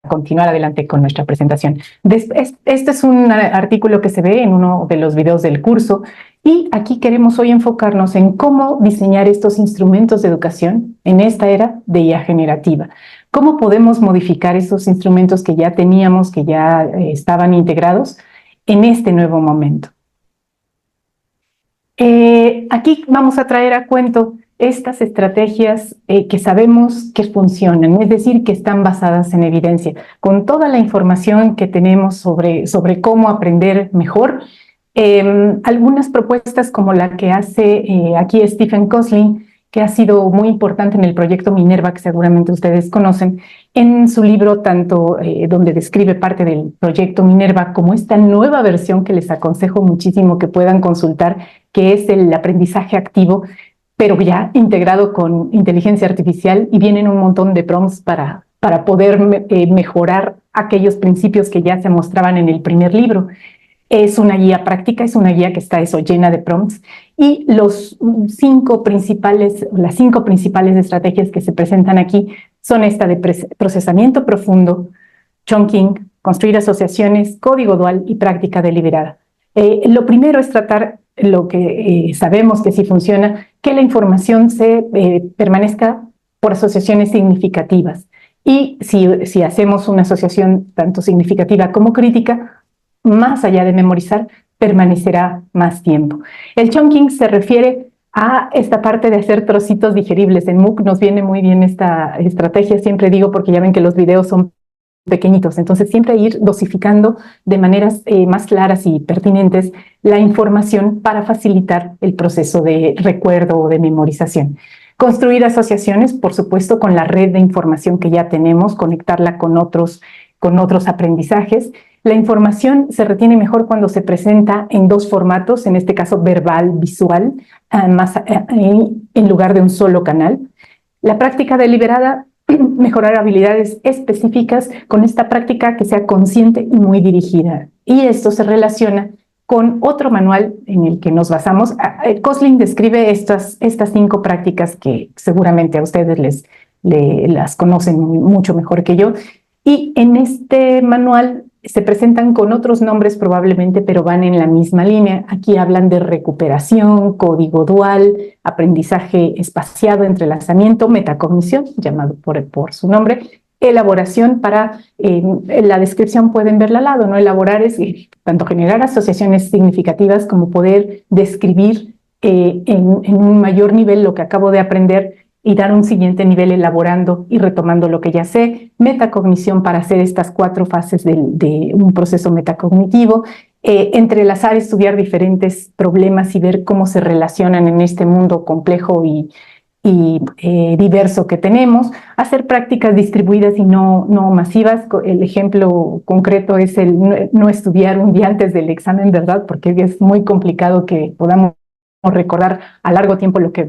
continuar adelante con nuestra presentación. Este es un artículo que se ve en uno de los videos del curso y aquí queremos hoy enfocarnos en cómo diseñar estos instrumentos de educación en esta era de IA generativa. ¿Cómo podemos modificar esos instrumentos que ya teníamos, que ya estaban integrados en este nuevo momento? Aquí vamos a traer a cuento estas estrategias que sabemos que funcionan, es decir, que están basadas en evidencia. Con toda la información que tenemos sobre cómo aprender mejor, algunas propuestas como la que hace aquí Stephen Kosslyn, que ha sido muy importante en el proyecto Minerva, que seguramente ustedes conocen, en su libro tanto donde describe parte del proyecto Minerva como esta nueva versión que les aconsejo muchísimo que puedan consultar, que es el aprendizaje activo, pero ya integrado con inteligencia artificial y vienen un montón de prompts para poder mejorar aquellos principios que ya se mostraban en el primer libro. Es una guía práctica, es una guía que está llena de prompts y las cinco principales estrategias que se presentan aquí son esta de procesamiento profundo, chunking, construir asociaciones, código dual y práctica deliberada. Lo primero es tratar lo que sabemos que sí funciona, que la información se permanezca por asociaciones significativas. Y si hacemos una asociación tanto significativa como crítica, más allá de memorizar, permanecerá más tiempo. El chunking se refiere a esta parte de hacer trocitos digeribles. En MOOC nos viene muy bien esta estrategia, siempre digo, porque ya ven que los videos son pequeñitos, entonces siempre ir dosificando de maneras más claras y pertinentes la información para facilitar el proceso de recuerdo o de memorización. Construir asociaciones, por supuesto, con la red de información que ya tenemos, conectarla con otros aprendizajes. La información se retiene mejor cuando se presenta en dos formatos, en este caso verbal, visual, en lugar de un solo canal. La práctica deliberada, mejorar habilidades específicas con esta práctica que sea consciente y muy dirigida. Y esto se relaciona con otro manual en el que nos basamos. Kosslyn describe estas 5 prácticas que seguramente a ustedes las conocen mucho mejor que yo. Y en este manual se presentan con otros nombres probablemente, pero van en la misma línea. Aquí hablan de recuperación, código dual, aprendizaje espaciado, entrelazamiento, metacognición, llamado por su nombre, elaboración para, la descripción pueden verla al lado, ¿no? Elaborar es tanto generar asociaciones significativas como poder describir en un mayor nivel lo que acabo de aprender y dar un siguiente nivel elaborando y retomando lo que ya sé. Metacognición para hacer estas 4 fases de un proceso metacognitivo. Entrelazar, estudiar diferentes problemas y ver cómo se relacionan en este mundo complejo y diverso que tenemos, hacer prácticas distribuidas y no masivas. El ejemplo concreto es el no estudiar un día antes del examen, ¿verdad? Porque es muy complicado que podamos recordar a largo tiempo lo que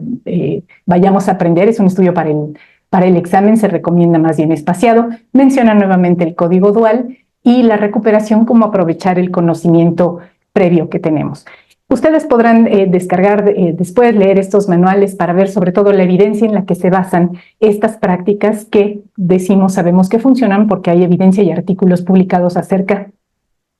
vayamos a aprender. Es un estudio para el examen, se recomienda más bien espaciado. Menciona nuevamente el código dual y la recuperación, como aprovechar el conocimiento previo que tenemos. Ustedes podrán descargar después, leer estos manuales para ver sobre todo la evidencia en la que se basan estas prácticas que sabemos que funcionan porque hay evidencia y artículos publicados acerca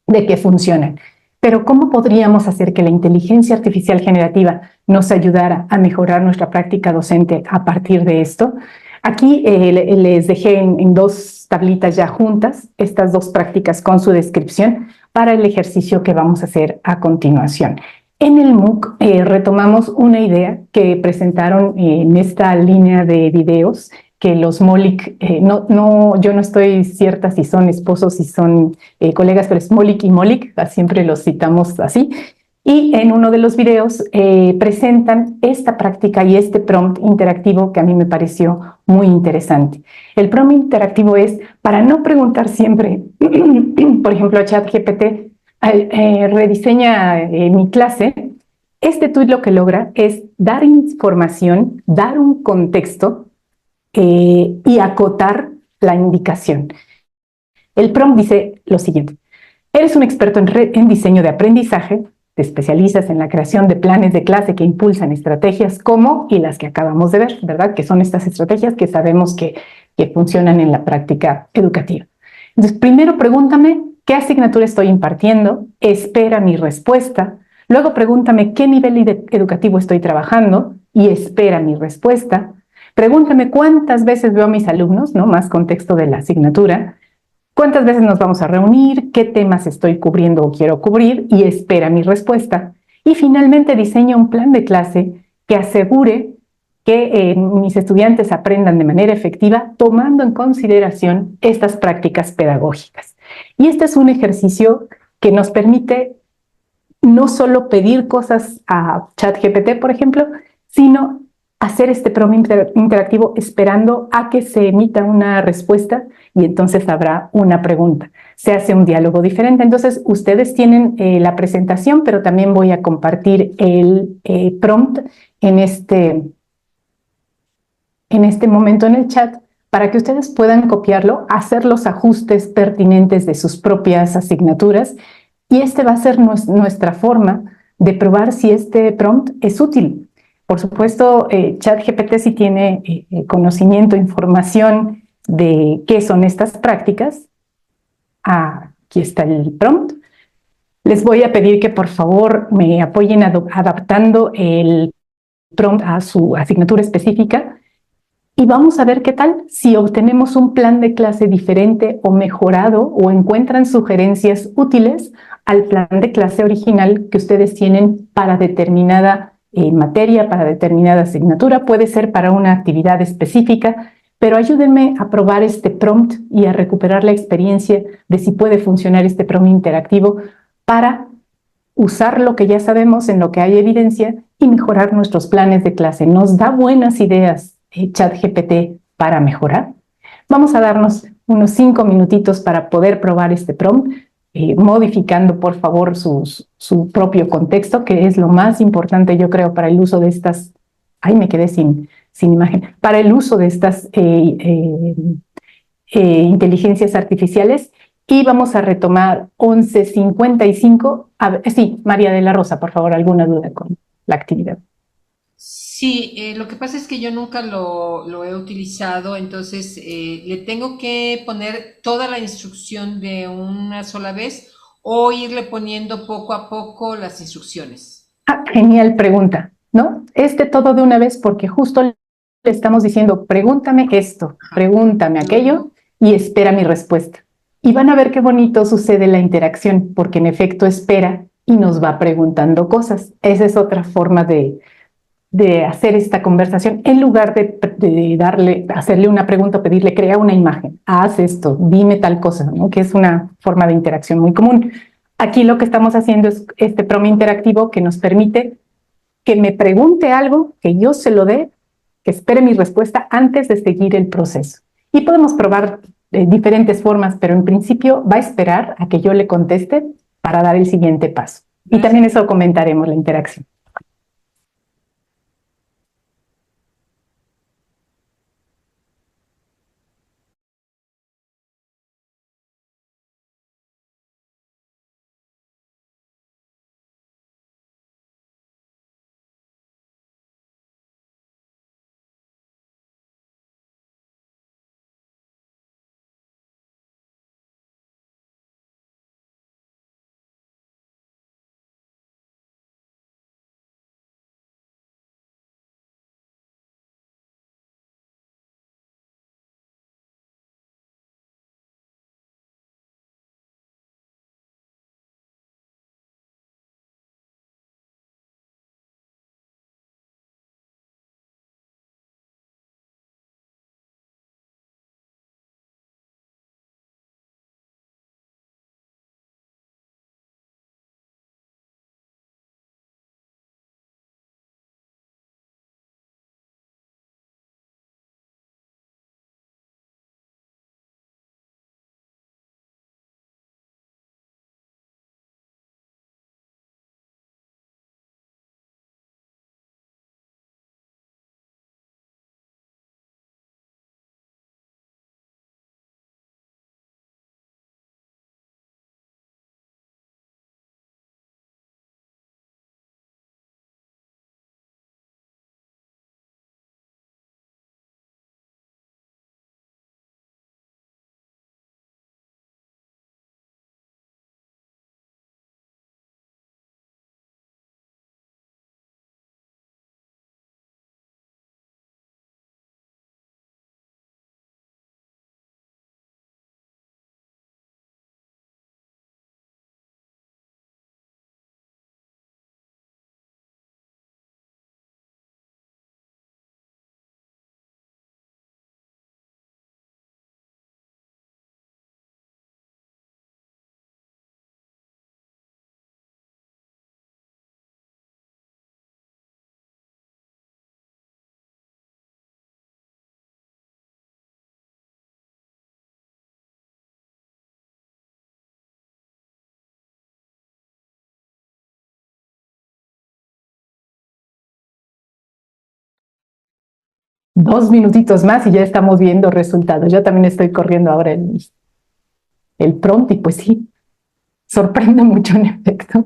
de que funcionan. Pero ¿cómo podríamos hacer que la inteligencia artificial generativa nos ayudara a mejorar nuestra práctica docente a partir de esto? Aquí les dejé en 2 tablitas ya juntas estas 2 prácticas con su descripción para el ejercicio que vamos a hacer a continuación. En el MOOC retomamos una idea que presentaron en esta línea de videos que los Molik, yo no estoy cierta si son esposos, si son colegas, pero es Molik y Molik, siempre los citamos así. Y en uno de los videos presentan esta práctica y este prompt interactivo que a mí me pareció muy interesante. El prompt interactivo es para no preguntar siempre, por ejemplo, a ChatGPT, rediseña mi clase. Este tuit lo que logra es dar información, dar un contexto y acotar la indicación. El prompt dice lo siguiente: eres un experto en diseño de aprendizaje, te especializas en la creación de planes de clase que impulsan estrategias como y las que acabamos de ver, ¿verdad? Que son estas estrategias que sabemos que funcionan en la práctica educativa. Entonces, primero pregúntame qué asignatura estoy impartiendo, espera mi respuesta. Luego pregúntame qué nivel educativo estoy trabajando y espera mi respuesta. Pregúntame cuántas veces veo a mis alumnos, ¿no? Más contexto de la asignatura. ¿Cuántas veces nos vamos a reunir? ¿Qué temas estoy cubriendo o quiero cubrir? Y espera mi respuesta. Y finalmente diseña un plan de clase que asegure que mis estudiantes aprendan de manera efectiva tomando en consideración estas prácticas pedagógicas. Y este es un ejercicio que nos permite no solo pedir cosas a ChatGPT, por ejemplo, sino hacer este prompt interactivo esperando a que se emita una respuesta y entonces habrá una pregunta. Se hace un diálogo diferente. Entonces, ustedes tienen la presentación, pero también voy a compartir el prompt en este momento en el chat para que ustedes puedan copiarlo, hacer los ajustes pertinentes de sus propias asignaturas, y este va a ser nuestra forma de probar si este prompt es útil. Por supuesto, ChatGPT sí tiene conocimiento, información de qué son estas prácticas. Aquí está el prompt. Les voy a pedir que por favor me apoyen adaptando el prompt a su asignatura específica y vamos a ver qué tal si obtenemos un plan de clase diferente o mejorado o encuentran sugerencias útiles al plan de clase original que ustedes tienen para determinada materia, para determinada asignatura. Puede ser para una actividad específica, pero ayúdenme a probar este prompt y a recuperar la experiencia de si puede funcionar este prompt interactivo para usar lo que ya sabemos, en lo que hay evidencia, y mejorar nuestros planes de clase. ¿Nos da buenas ideas ChatGPT para mejorar? Vamos a darnos unos 5 minutitos para poder probar este prompt, modificando por favor su propio contexto, que es lo más importante yo creo para el uso de estas... Ay, me quedé sin imagen. Para el uso de estas inteligencias artificiales. Y vamos a retomar 11:55. Sí, María de la Rosa, por favor, ¿alguna duda con la actividad? Sí, lo que pasa es que yo nunca lo he utilizado, entonces le tengo que poner toda la instrucción de una sola vez o irle poniendo poco a poco las instrucciones. Ah, genial pregunta, ¿no? Todo de una vez porque justo le estamos diciendo, pregúntame esto, pregúntame aquello y espera mi respuesta. Y van a ver qué bonito sucede la interacción, porque en efecto espera y nos va preguntando cosas. Esa es otra forma de hacer esta conversación, en lugar de hacerle una pregunta o pedirle, crea una imagen, haz esto, dime tal cosa, ¿no? Que es una forma de interacción muy común. Aquí lo que estamos haciendo es este prompt interactivo que nos permite que me pregunte algo, que yo se lo dé, que espere mi respuesta antes de seguir el proceso. Y podemos probar diferentes formas, pero en principio va a esperar a que yo le conteste para dar el siguiente paso. Y también eso comentaremos, la interacción. Dos minutitos más y ya estamos viendo resultados. Yo también estoy corriendo ahora el prompt y pues sí, sorprende mucho en efecto.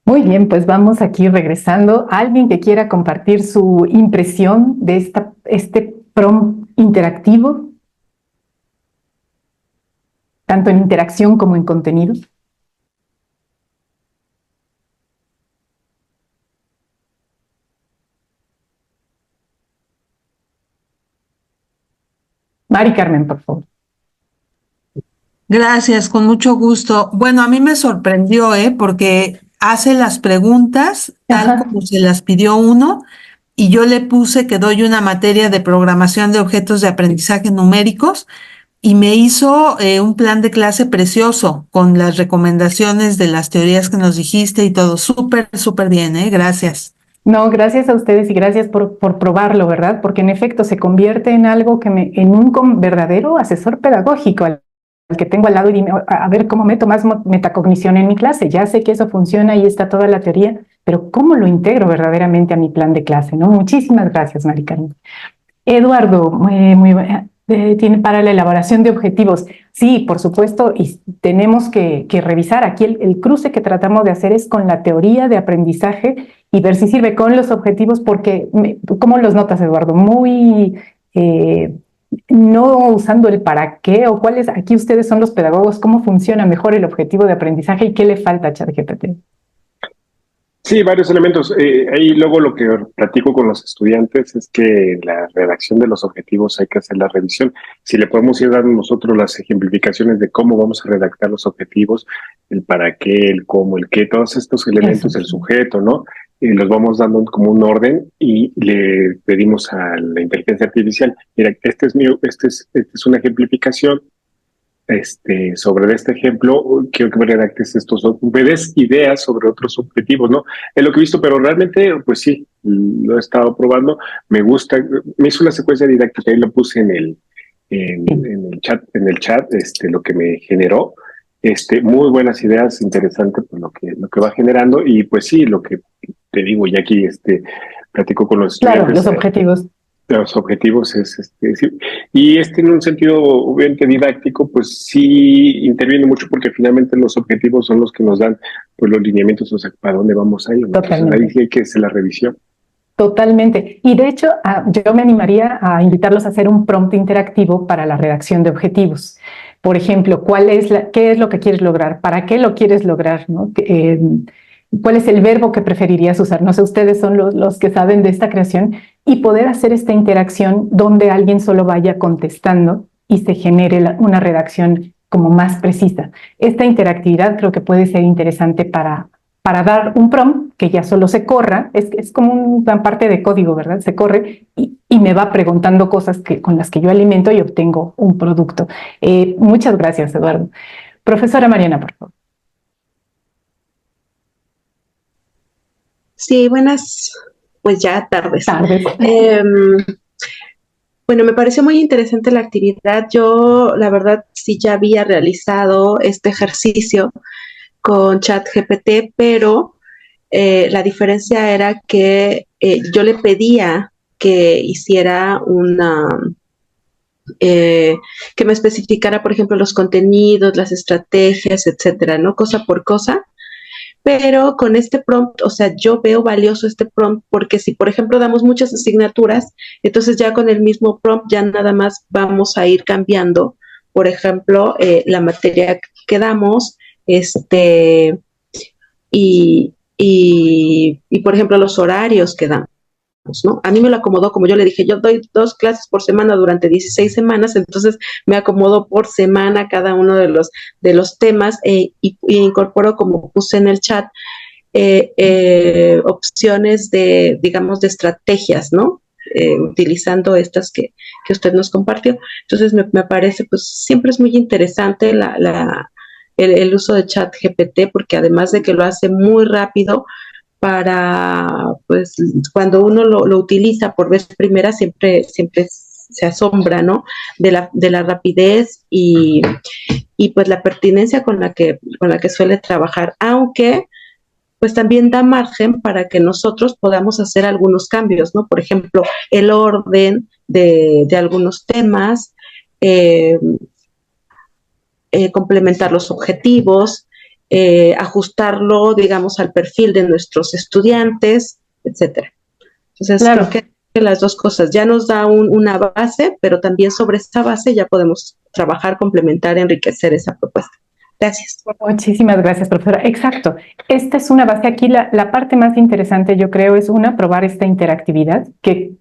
Muy bien, pues vamos aquí regresando. ¿Alguien que quiera compartir su impresión de este prompt interactivo, tanto en interacción como en contenido? Mari Carmen, por favor. Gracias, con mucho gusto. Bueno, a mí me sorprendió, porque hace las preguntas tal como se las pidió uno y yo le puse que doy una materia de programación de objetos de aprendizaje numéricos y me hizo un plan de clase precioso con las recomendaciones de las teorías que nos dijiste y todo. Súper, súper bien, ¿eh? Gracias. No, gracias a ustedes y gracias por probarlo, ¿verdad? Porque en efecto se convierte en algo en un verdadero asesor pedagógico al que tengo al lado y dime, a ver cómo meto más metacognición en mi clase. Ya sé que eso funciona y está toda la teoría, pero ¿cómo lo integro verdaderamente a mi plan de clase? ¿No? Muchísimas gracias, Mari Carmen. Eduardo, tiene para la elaboración de objetivos. Sí, por supuesto, y tenemos que revisar. Aquí el cruce que tratamos de hacer es con la teoría de aprendizaje y ver si sirve con los objetivos, porque, ¿cómo los notas, Eduardo? Muy no usando el para qué o cuáles, aquí ustedes son los pedagogos, ¿cómo funciona mejor el objetivo de aprendizaje y qué le falta a ChatGPT? Sí, varios elementos. Ahí luego lo que platico con los estudiantes es que la redacción de los objetivos hay que hacer la revisión. Si le podemos ir dando nosotros las ejemplificaciones de cómo vamos a redactar los objetivos, el para qué, el cómo, el qué, todos estos elementos, el sujeto, ¿no? Los vamos dando como un orden y le pedimos a la inteligencia artificial, mira, este es una ejemplificación. Sobre este ejemplo, quiero que me redactes me des ideas sobre otros objetivos, ¿no? Es lo que he visto, pero realmente, pues sí, lo he estado probando, me gusta, me hizo una secuencia didáctica y lo puse en el chat, lo que me generó, muy buenas ideas, interesante pues, lo que va generando, y pues sí, lo que te digo, ya aquí, platico con los estudiantes. Claro, los objetivos. Los objetivos sí. Y en un sentido obviamente didáctico, pues sí interviene mucho porque finalmente los objetivos son los que nos dan pues los lineamientos, o sea, para dónde vamos a ir. Entonces ahí sí hay que hacer la revisión. Totalmente. Y de hecho, yo me animaría a invitarlos a hacer un prompt interactivo para la redacción de objetivos. Por ejemplo, ¿qué es lo que quieres lograr? ¿Para qué lo quieres lograr? ¿No? ¿Cuál es el verbo que preferirías usar? No sé, ustedes son los que saben de esta creación, y poder hacer esta interacción donde alguien solo vaya contestando y se genere una redacción como más precisa. Esta interactividad creo que puede ser interesante para dar un prompt que ya solo se corra, es como una parte de código, ¿verdad? Se corre y me va preguntando cosas con las que yo alimento y obtengo un producto. Muchas gracias, Eduardo. Profesora Mariana, por favor. Sí, buenas, pues ya tardes. Bueno, me pareció muy interesante la actividad. Yo, la verdad, sí ya había realizado este ejercicio con ChatGPT, pero la diferencia era que yo le pedía que hiciera que me especificara, por ejemplo, los contenidos, las estrategias, etcétera, ¿no? Cosa por cosa. Pero con este prompt, o sea, yo veo valioso este prompt porque si, por ejemplo, damos muchas asignaturas, entonces ya con el mismo prompt ya nada más vamos a ir cambiando, por ejemplo, la materia que damos, y por ejemplo, los horarios que damos, ¿no? A mí me lo acomodó, como yo le dije, yo doy 2 clases por semana durante 16 semanas, entonces me acomodó por semana cada uno de los temas y incorporó, como puse en el chat, opciones de, digamos, de estrategias, ¿no? Utilizando estas que usted nos compartió. Entonces me parece, pues siempre es muy interesante el uso de ChatGPT, porque además de que lo hace muy rápido, para, pues, cuando uno lo utiliza por vez primera, siempre se asombra, ¿no? De la rapidez y pues la pertinencia con la que suele trabajar, aunque pues también da margen para que nosotros podamos hacer algunos cambios, ¿no? Por ejemplo, el orden de algunos temas, complementar los objetivos, ajustarlo, digamos, al perfil de nuestros estudiantes, etcétera. Entonces, claro, creo que las dos cosas ya nos da una base, pero también sobre esta base ya podemos trabajar, complementar, enriquecer esa propuesta. Gracias. Muchísimas gracias, profesora. Exacto. Esta es una base. Aquí la parte más interesante, yo creo, es probar esta interactividad, que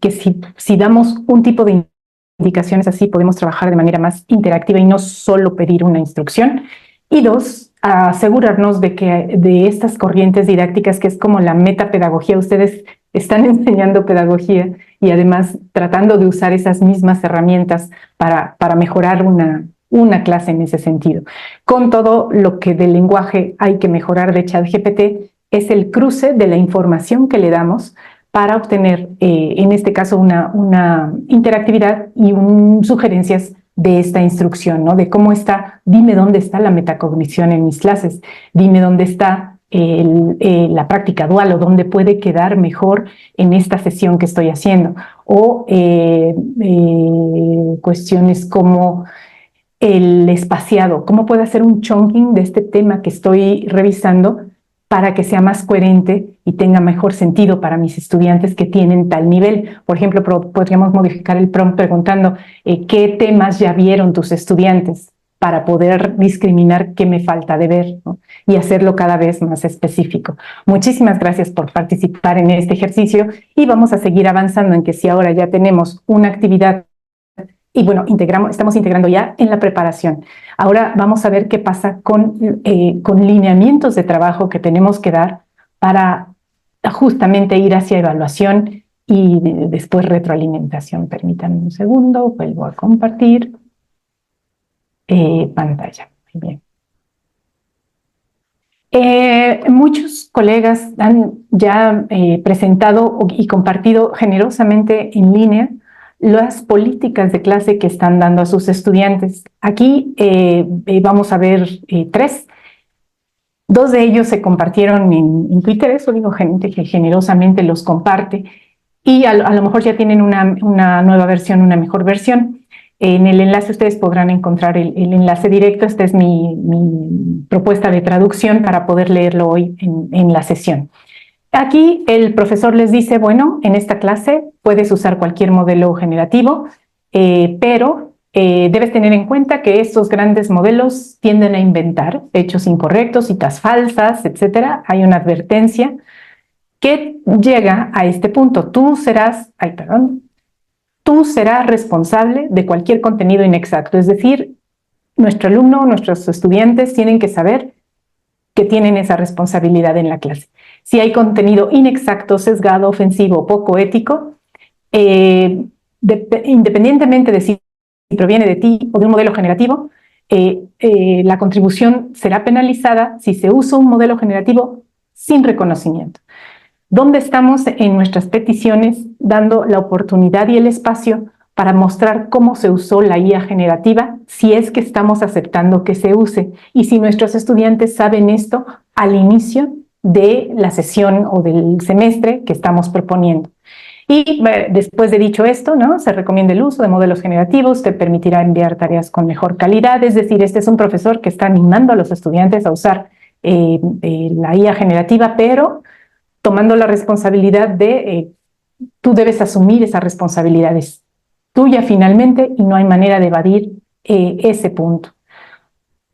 si damos un tipo de indicaciones así, podemos trabajar de manera más interactiva y no solo pedir una instrucción. Y 2, asegurarnos de estas corrientes didácticas, que es como la metapedagogía. Ustedes están enseñando pedagogía y además tratando de usar esas mismas herramientas para mejorar una clase en ese sentido. Con todo lo que del lenguaje hay que mejorar de ChatGPT es el cruce de la información que le damos para obtener, en este caso, una interactividad y sugerencias de esta instrucción, ¿no? De cómo está, dime dónde está la metacognición en mis clases, dime dónde está la práctica dual o dónde puede quedar mejor en esta sesión que estoy haciendo. O cuestiones como el espaciado, cómo puedo hacer un chunking de este tema que estoy revisando para que sea más coherente y tenga mejor sentido para mis estudiantes que tienen tal nivel. Por ejemplo, podríamos modificar el prompt preguntando ¿qué temas ya vieron tus estudiantes? Para poder discriminar qué me falta de ver, ¿no? Y hacerlo cada vez más específico. Muchísimas gracias por participar en este ejercicio y vamos a seguir avanzando en que si ahora ya tenemos una actividad y bueno, estamos integrando ya en la preparación. Ahora vamos a ver qué pasa con lineamientos de trabajo que tenemos que dar para justamente ir hacia evaluación y después retroalimentación. Permítanme un segundo, vuelvo a compartir pantalla. Muy bien. Muchos colegas han ya presentado y compartido generosamente en línea las políticas de clase que están dando a sus estudiantes. Aquí vamos a ver 3. 2 de ellos se compartieron en Twitter, eso digo, gente que generosamente los comparte, y a lo mejor ya tienen una nueva versión, una mejor versión. En el enlace ustedes podrán encontrar el enlace directo. Esta es mi propuesta de traducción para poder leerlo hoy en la sesión. Aquí el profesor les dice, bueno, en esta clase puedes usar cualquier modelo generativo, pero debes tener en cuenta que estos grandes modelos tienden a inventar hechos incorrectos, citas falsas, etcétera. Hay una advertencia que llega a este punto. Tú serás responsable de cualquier contenido inexacto. Es decir, nuestro alumno, nuestros estudiantes tienen que saber que tienen esa responsabilidad en la clase. Si hay contenido inexacto, sesgado, ofensivo, poco ético, independientemente de si proviene de ti o de un modelo generativo, la contribución será penalizada si se usa un modelo generativo sin reconocimiento. ¿Dónde estamos en nuestras peticiones dando la oportunidad y el espacio para mostrar cómo se usó la IA generativa, si es que estamos aceptando que se use? Y si nuestros estudiantes saben esto al inicio de la sesión o del semestre que estamos proponiendo. Y después de dicho esto, ¿no? Se recomienda el uso de modelos generativos, te permitirá enviar tareas con mejor calidad. Es decir, este es un profesor que está animando a los estudiantes a usar la IA generativa, pero tomando la responsabilidad de, tú debes asumir esas responsabilidades tuya finalmente y no hay manera de evadir ese punto.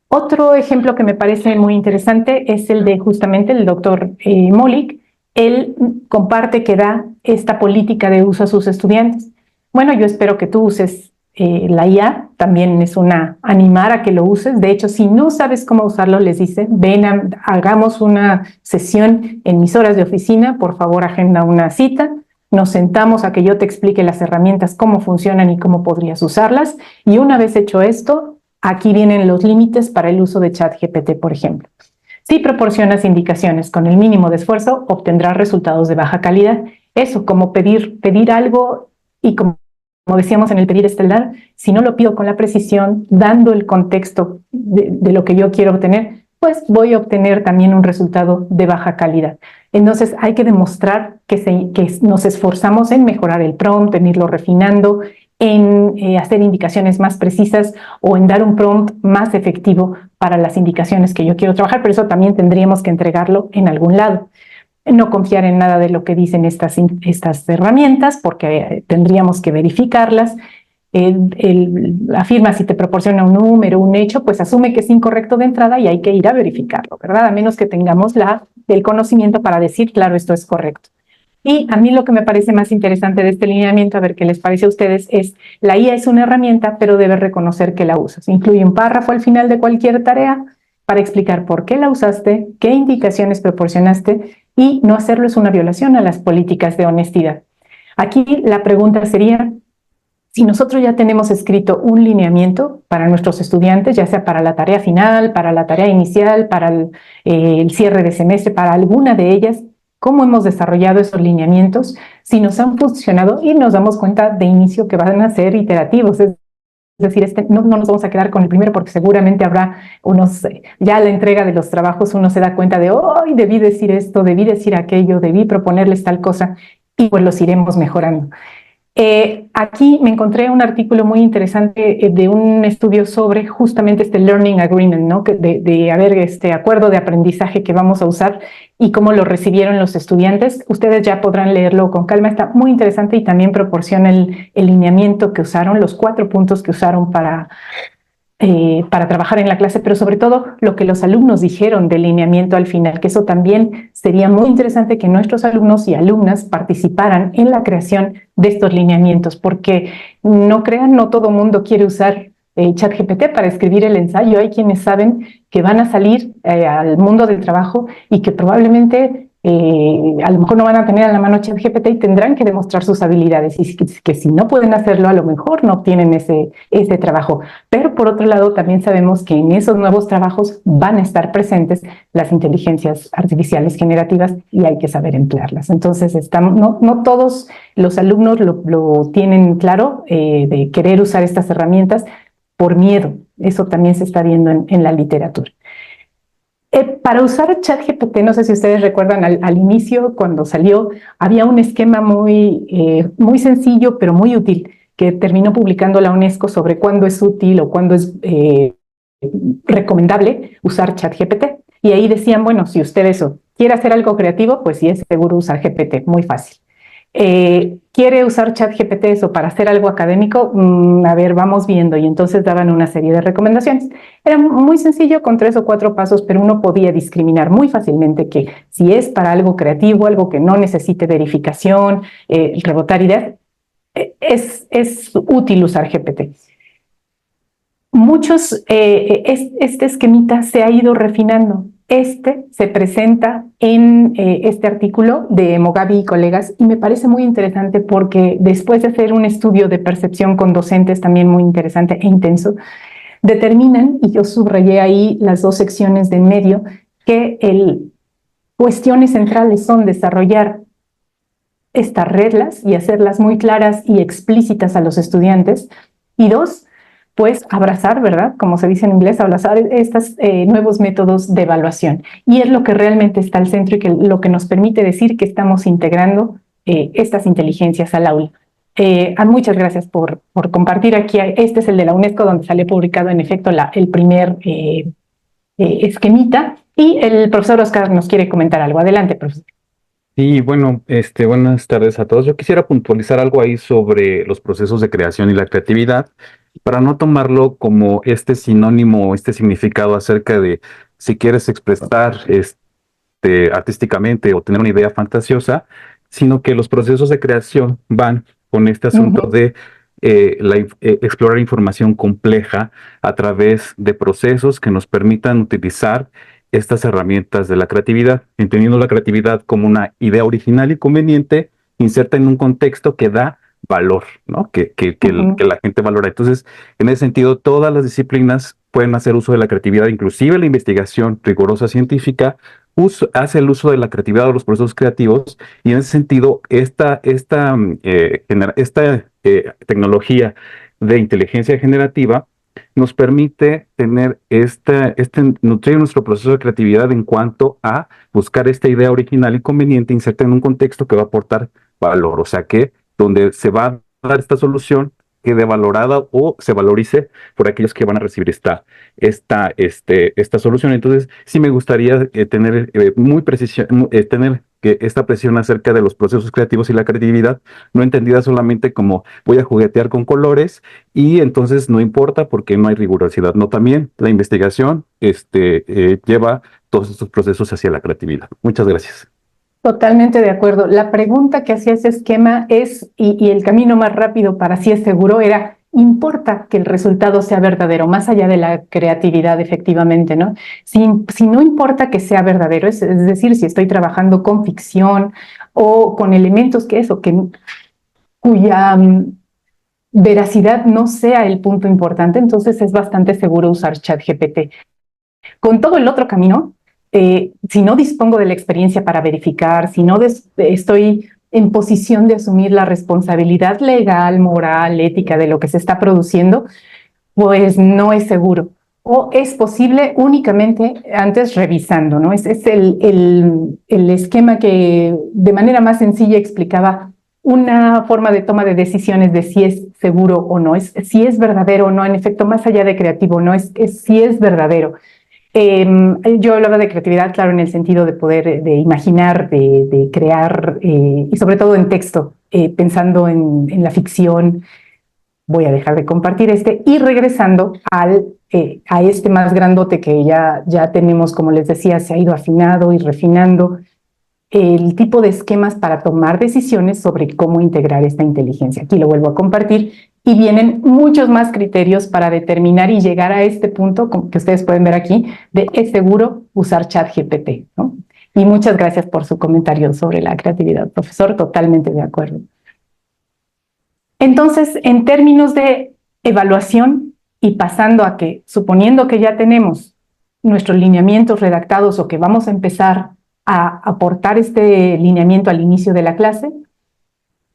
Otro ejemplo que me parece muy interesante es el de justamente el doctor Molik. Él comparte que da esta política de uso a sus estudiantes. Bueno, yo espero que tú uses la IA, también es animar a que lo uses. De hecho, si no sabes cómo usarlo, les dice, ven, hagamos una sesión en mis horas de oficina, por favor agenda una cita, nos sentamos a que yo te explique las herramientas, cómo funcionan y cómo podrías usarlas, y una vez hecho esto, aquí vienen los límites para el uso de ChatGPT, por ejemplo. Si proporcionas indicaciones con el mínimo de esfuerzo, obtendrás resultados de baja calidad. Eso, como pedir algo y como decíamos en el pedir estelar, si no lo pido con la precisión, dando el contexto de lo que yo quiero obtener, pues voy a obtener también un resultado de baja calidad. Entonces hay que demostrar que nos esforzamos en mejorar el prompt, en irlo refinando, en hacer indicaciones más precisas o en dar un prompt más efectivo para las indicaciones que yo quiero trabajar, pero eso también tendríamos que entregarlo en algún lado. No confiar en nada de lo que dicen estas herramientas porque tendríamos que verificarlas. Afirma si te proporciona un número, un hecho, pues asume que es incorrecto de entrada y hay que ir a verificarlo, ¿verdad? A menos que tengamos el conocimiento para decir, claro, esto es correcto. Y a mí lo que me parece más interesante de este lineamiento, a ver qué les parece a ustedes, es la IA es una herramienta, pero debes reconocer que la usas. Incluye un párrafo al final de cualquier tarea para explicar por qué la usaste, qué indicaciones proporcionaste, y no hacerlo es una violación a las políticas de honestidad. Aquí la pregunta sería, si nosotros ya tenemos escrito un lineamiento para nuestros estudiantes, ya sea para la tarea final, para la tarea inicial, para el cierre de semestre, para alguna de ellas, ¿cómo hemos desarrollado esos lineamientos? Si nos han funcionado y nos damos cuenta de inicio que van a ser iterativos, es decir, no nos vamos a quedar con el primero porque seguramente habrá ya a la entrega de los trabajos uno se da cuenta de, hoy debí decir esto, debí decir aquello, debí proponerles tal cosa, y pues los iremos mejorando. Aquí me encontré un artículo muy interesante de un estudio sobre justamente este Learning Agreement, ¿no? Este acuerdo de aprendizaje que vamos a usar y cómo lo recibieron los estudiantes. Ustedes ya podrán leerlo con calma, está muy interesante y también proporciona el lineamiento que usaron, los 4 puntos que usaron para trabajar en la clase, pero sobre todo lo que los alumnos dijeron del lineamiento al final, que eso también sería muy interesante que nuestros alumnos y alumnas participaran en la creación de estos lineamientos, porque no crean, no todo mundo quiere usar ChatGPT para escribir el ensayo. Hay quienes saben que van a salir al mundo del trabajo y que probablemente a lo mejor no van a tener a la mano ChatGPT y tendrán que demostrar sus habilidades y que si no pueden hacerlo a lo mejor no obtienen ese trabajo. Pero por otro lado también sabemos que en esos nuevos trabajos van a estar presentes las inteligencias artificiales generativas y hay que saber emplearlas. Entonces no todos los alumnos lo tienen claro de querer usar estas herramientas por miedo. Eso también se está viendo en la literatura. Para usar ChatGPT, no sé si ustedes recuerdan, al inicio, cuando salió, había un esquema muy sencillo, pero muy útil, que terminó publicando la UNESCO sobre cuándo es útil o cuándo es recomendable usar ChatGPT. Y ahí decían, bueno, si usted quiere hacer algo creativo, pues sí es seguro usar GPT, muy fácil. ¿Quiere usar ChatGPT eso para hacer algo académico? A ver, vamos viendo. Y entonces daban una serie de recomendaciones. Era muy sencillo, con 3 o 4 pasos, pero uno podía discriminar muy fácilmente que si es para algo creativo, algo que no necesite verificación, rebotar ideas, es útil usar GPT. Este esquemita se ha ido refinando. Se presenta en este artículo de Mogabi y colegas y me parece muy interesante porque después de hacer un estudio de percepción con docentes también muy interesante e intenso, determinan, y yo subrayé ahí las 2 secciones de en medio, que cuestiones centrales son desarrollar estas reglas y hacerlas muy claras y explícitas a los estudiantes, y 2, pues abrazar, ¿verdad? Como se dice en inglés, abrazar estos nuevos métodos de evaluación. Y es lo que realmente está al centro y lo que nos permite decir que estamos integrando estas inteligencias al aula. Muchas gracias por compartir aquí. Este es el de la UNESCO, donde sale publicado en efecto el primer esquemita. Y el profesor Oscar nos quiere comentar algo. Adelante, profesor. Sí, bueno, buenas tardes a todos. Yo quisiera puntualizar algo ahí sobre los procesos de creación y la creatividad, para no tomarlo como sinónimo, significado acerca de si quieres expresar artísticamente o tener una idea fantasiosa, sino que los procesos de creación van con este asunto de explorar información compleja a través de procesos que nos permitan utilizar estas herramientas de la creatividad, entendiendo la creatividad como una idea original y conveniente, inserta en un contexto que da valor, ¿no? Que la gente valora. Entonces, en ese sentido, todas las disciplinas pueden hacer uso de la creatividad, inclusive la investigación rigurosa científica hace el uso de la creatividad o los procesos creativos, y en ese sentido, esta tecnología de inteligencia generativa nos permite tener nutrir nuestro proceso de creatividad en cuanto a buscar esta idea original y conveniente inserta en un contexto que va a aportar valor, o sea que donde se va a dar esta solución quede valorada o se valorice por aquellos que van a recibir esta solución. Entonces, sí me gustaría tener tener esta presión acerca de los procesos creativos y la creatividad, no entendida solamente como voy a juguetear con colores y entonces no importa porque no hay rigurosidad. No, también la investigación lleva todos estos procesos hacia la creatividad. Muchas gracias. Totalmente de acuerdo. La pregunta que hacía ese esquema y el camino más rápido para si es seguro era, ¿importa que el resultado sea verdadero? Más allá de la creatividad, efectivamente, ¿no? Si no importa que sea verdadero, es decir, si estoy trabajando con ficción o con elementos que cuya veracidad no sea el punto importante, entonces es bastante seguro usar ChatGPT. Con todo el otro camino, si no dispongo de la experiencia para verificar, si no estoy en posición de asumir la responsabilidad legal, moral, ética de lo que se está produciendo, pues no es seguro. O es posible únicamente antes revisando, ¿no? Es el esquema que de manera más sencilla explicaba una forma de toma de decisiones de si es seguro o no, si es verdadero o no, en efecto, más allá de creativo, no es si es verdadero. Yo hablaba de creatividad, claro, en el sentido de poder, de imaginar, de crear, y sobre todo en texto, pensando en la ficción. Voy a dejar de compartir y regresando a este más grandote que ya tenemos, como les decía, se ha ido afinado y refinando el tipo de esquemas para tomar decisiones sobre cómo integrar esta inteligencia. Aquí lo vuelvo a compartir y vienen muchos más criterios para determinar y llegar a este punto, como que ustedes pueden ver aquí, de es seguro usar ChatGPT, ¿no? Y muchas gracias por su comentario sobre la creatividad, profesor, totalmente de acuerdo. Entonces, en términos de evaluación y pasando a que, suponiendo que ya tenemos nuestros lineamientos redactados o que vamos a empezar a aportar este lineamiento al inicio de la clase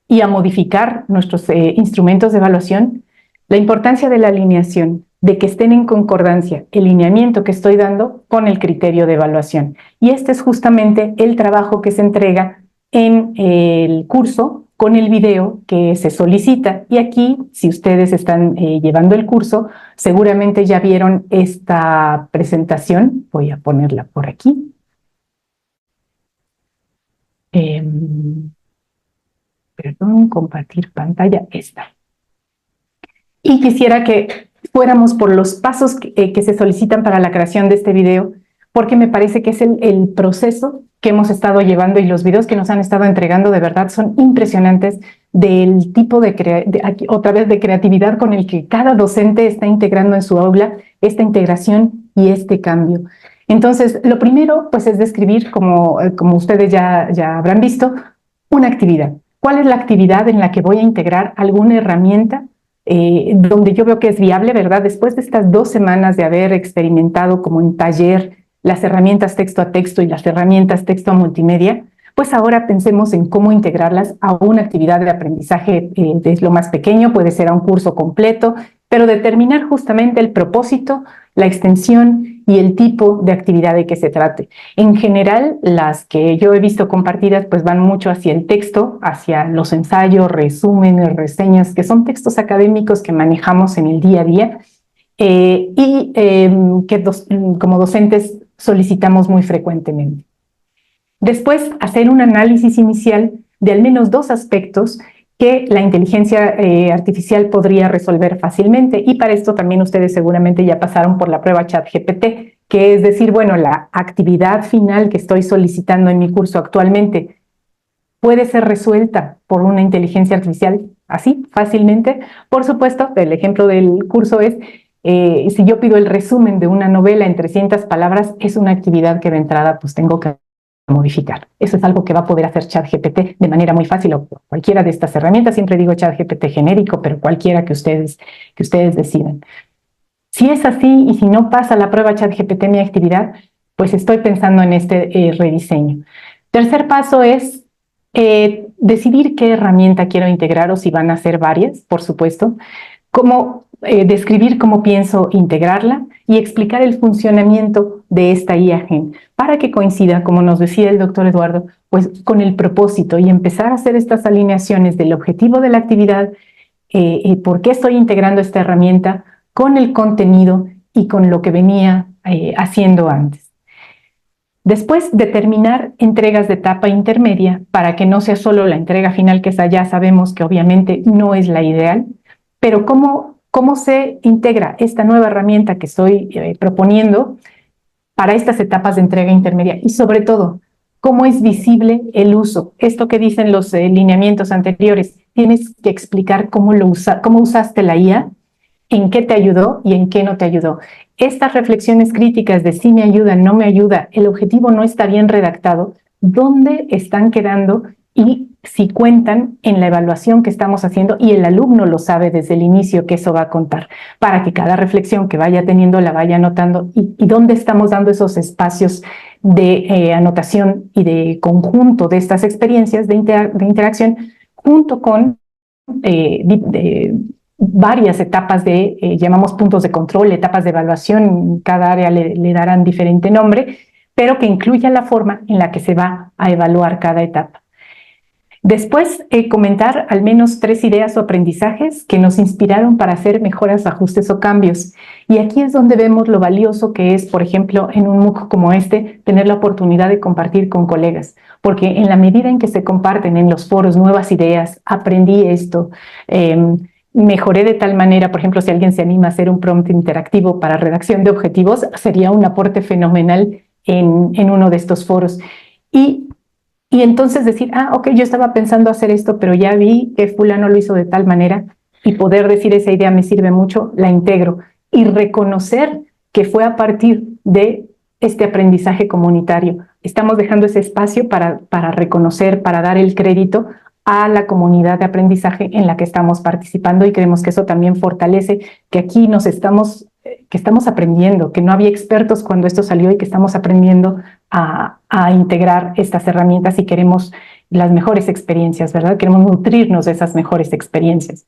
y a modificar nuestros instrumentos de evaluación, la importancia de la alineación, de que estén en concordancia el lineamiento que estoy dando con el criterio de evaluación. Y este es justamente el trabajo que se entrega en el curso con el video que se solicita. Y aquí, si ustedes están llevando el curso, seguramente ya vieron esta presentación. Voy a ponerla por aquí. Perdón, compartir pantalla, esta. Y quisiera que fuéramos por los pasos que se solicitan para la creación de este video, porque me parece que es el proceso que hemos estado llevando y los videos que nos han estado entregando de verdad son impresionantes del tipo de creatividad con el que cada docente está integrando en su aula esta integración y este cambio. Entonces, lo primero, pues, es describir, como ustedes ya habrán visto, una actividad. ¿Cuál es la actividad en la que voy a integrar alguna herramienta donde yo veo que es viable, ¿verdad? Después de estas 2 semanas de haber experimentado como en taller las herramientas texto a texto y las herramientas texto a multimedia, pues ahora pensemos en cómo integrarlas a una actividad de aprendizaje de lo más pequeño, puede ser a un curso completo, pero determinar justamente el propósito, la extensión y el tipo de actividad de que se trate. En general, las que yo he visto compartidas pues van mucho hacia el texto, hacia los ensayos, resúmenes, reseñas, que son textos académicos que manejamos en el día a día y que como docentes solicitamos muy frecuentemente. Después, hacer un análisis inicial de al menos 2 aspectos que la inteligencia artificial podría resolver fácilmente. Y para esto también ustedes seguramente ya pasaron por la prueba ChatGPT, que es decir, bueno, la actividad final que estoy solicitando en mi curso actualmente puede ser resuelta por una inteligencia artificial así, fácilmente. Por supuesto, el ejemplo del curso es, si yo pido el resumen de una novela en 300 palabras, es una actividad que de entrada pues tengo que modificar. Eso es algo que va a poder hacer ChatGPT de manera muy fácil o cualquiera de estas herramientas. Siempre digo ChatGPT genérico, pero cualquiera que ustedes decidan. Si es así y si no pasa la prueba ChatGPT mi actividad, pues estoy pensando en este rediseño. Tercer paso es decidir qué herramienta quiero integrar o si van a ser varias, por supuesto. Cómo describir cómo pienso integrarla y explicar el funcionamiento de esta IA-Gen para que coincida, como nos decía el doctor Eduardo, pues con el propósito y empezar a hacer estas alineaciones del objetivo de la actividad, por qué estoy integrando esta herramienta con el contenido y con lo que venía haciendo antes. Después, determinar entregas de etapa intermedia para que no sea solo la entrega final, que esa ya sabemos que obviamente no es la ideal, pero cómo se integra esta nueva herramienta que estoy proponiendo para estas etapas de entrega intermedia y sobre todo, cómo es visible el uso. Esto que dicen los lineamientos anteriores, tienes que explicar cómo usaste la IA, en qué te ayudó y en qué no te ayudó. Estas reflexiones críticas de si me ayuda, no me ayuda, el objetivo no está bien redactado, ¿dónde están quedando? Y si cuentan en la evaluación que estamos haciendo y el alumno lo sabe desde el inicio que eso va a contar, para que cada reflexión que vaya teniendo la vaya anotando y dónde estamos dando esos espacios de anotación y de conjunto de estas experiencias de interacción junto con varias etapas llamamos puntos de control, etapas de evaluación, cada área le darán diferente nombre, pero que incluya la forma en la que se va a evaluar cada etapa. Después, comentar al menos 3 ideas o aprendizajes que nos inspiraron para hacer mejoras, ajustes o cambios. Y aquí es donde vemos lo valioso que es, por ejemplo, en un MOOC como este, tener la oportunidad de compartir con colegas, porque en la medida en que se comparten en los foros nuevas ideas, aprendí esto, mejoré de tal manera, por ejemplo, si alguien se anima a hacer un prompt interactivo para redacción de objetivos, sería un aporte fenomenal en uno de estos foros. Y entonces decir, ok, yo estaba pensando hacer esto, pero ya vi que fulano lo hizo de tal manera y poder decir esa idea me sirve mucho, la integro. Y reconocer que fue a partir de este aprendizaje comunitario. Estamos dejando ese espacio para reconocer, para dar el crédito a la comunidad de aprendizaje en la que estamos participando y creemos que eso también fortalece que aquí que estamos aprendiendo, que no había expertos cuando esto salió y que estamos aprendiendo a integrar estas herramientas y queremos las mejores experiencias, ¿verdad? Queremos nutrirnos de esas mejores experiencias.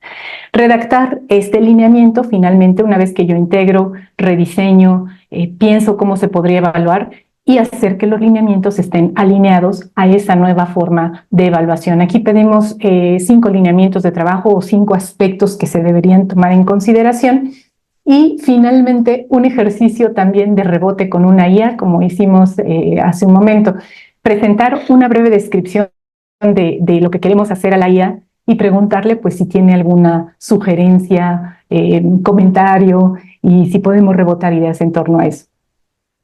Redactar este lineamiento, finalmente, una vez que yo integro, rediseño, pienso cómo se podría evaluar y hacer que los lineamientos estén alineados a esa nueva forma de evaluación. Aquí pedimos 5 lineamientos de trabajo o 5 aspectos que se deberían tomar en consideración. Y finalmente, un ejercicio también de rebote con una IA, como hicimos hace un momento. Presentar una breve descripción de lo que queremos hacer a la IA y preguntarle pues si tiene alguna sugerencia, comentario y si podemos rebotar ideas en torno a eso.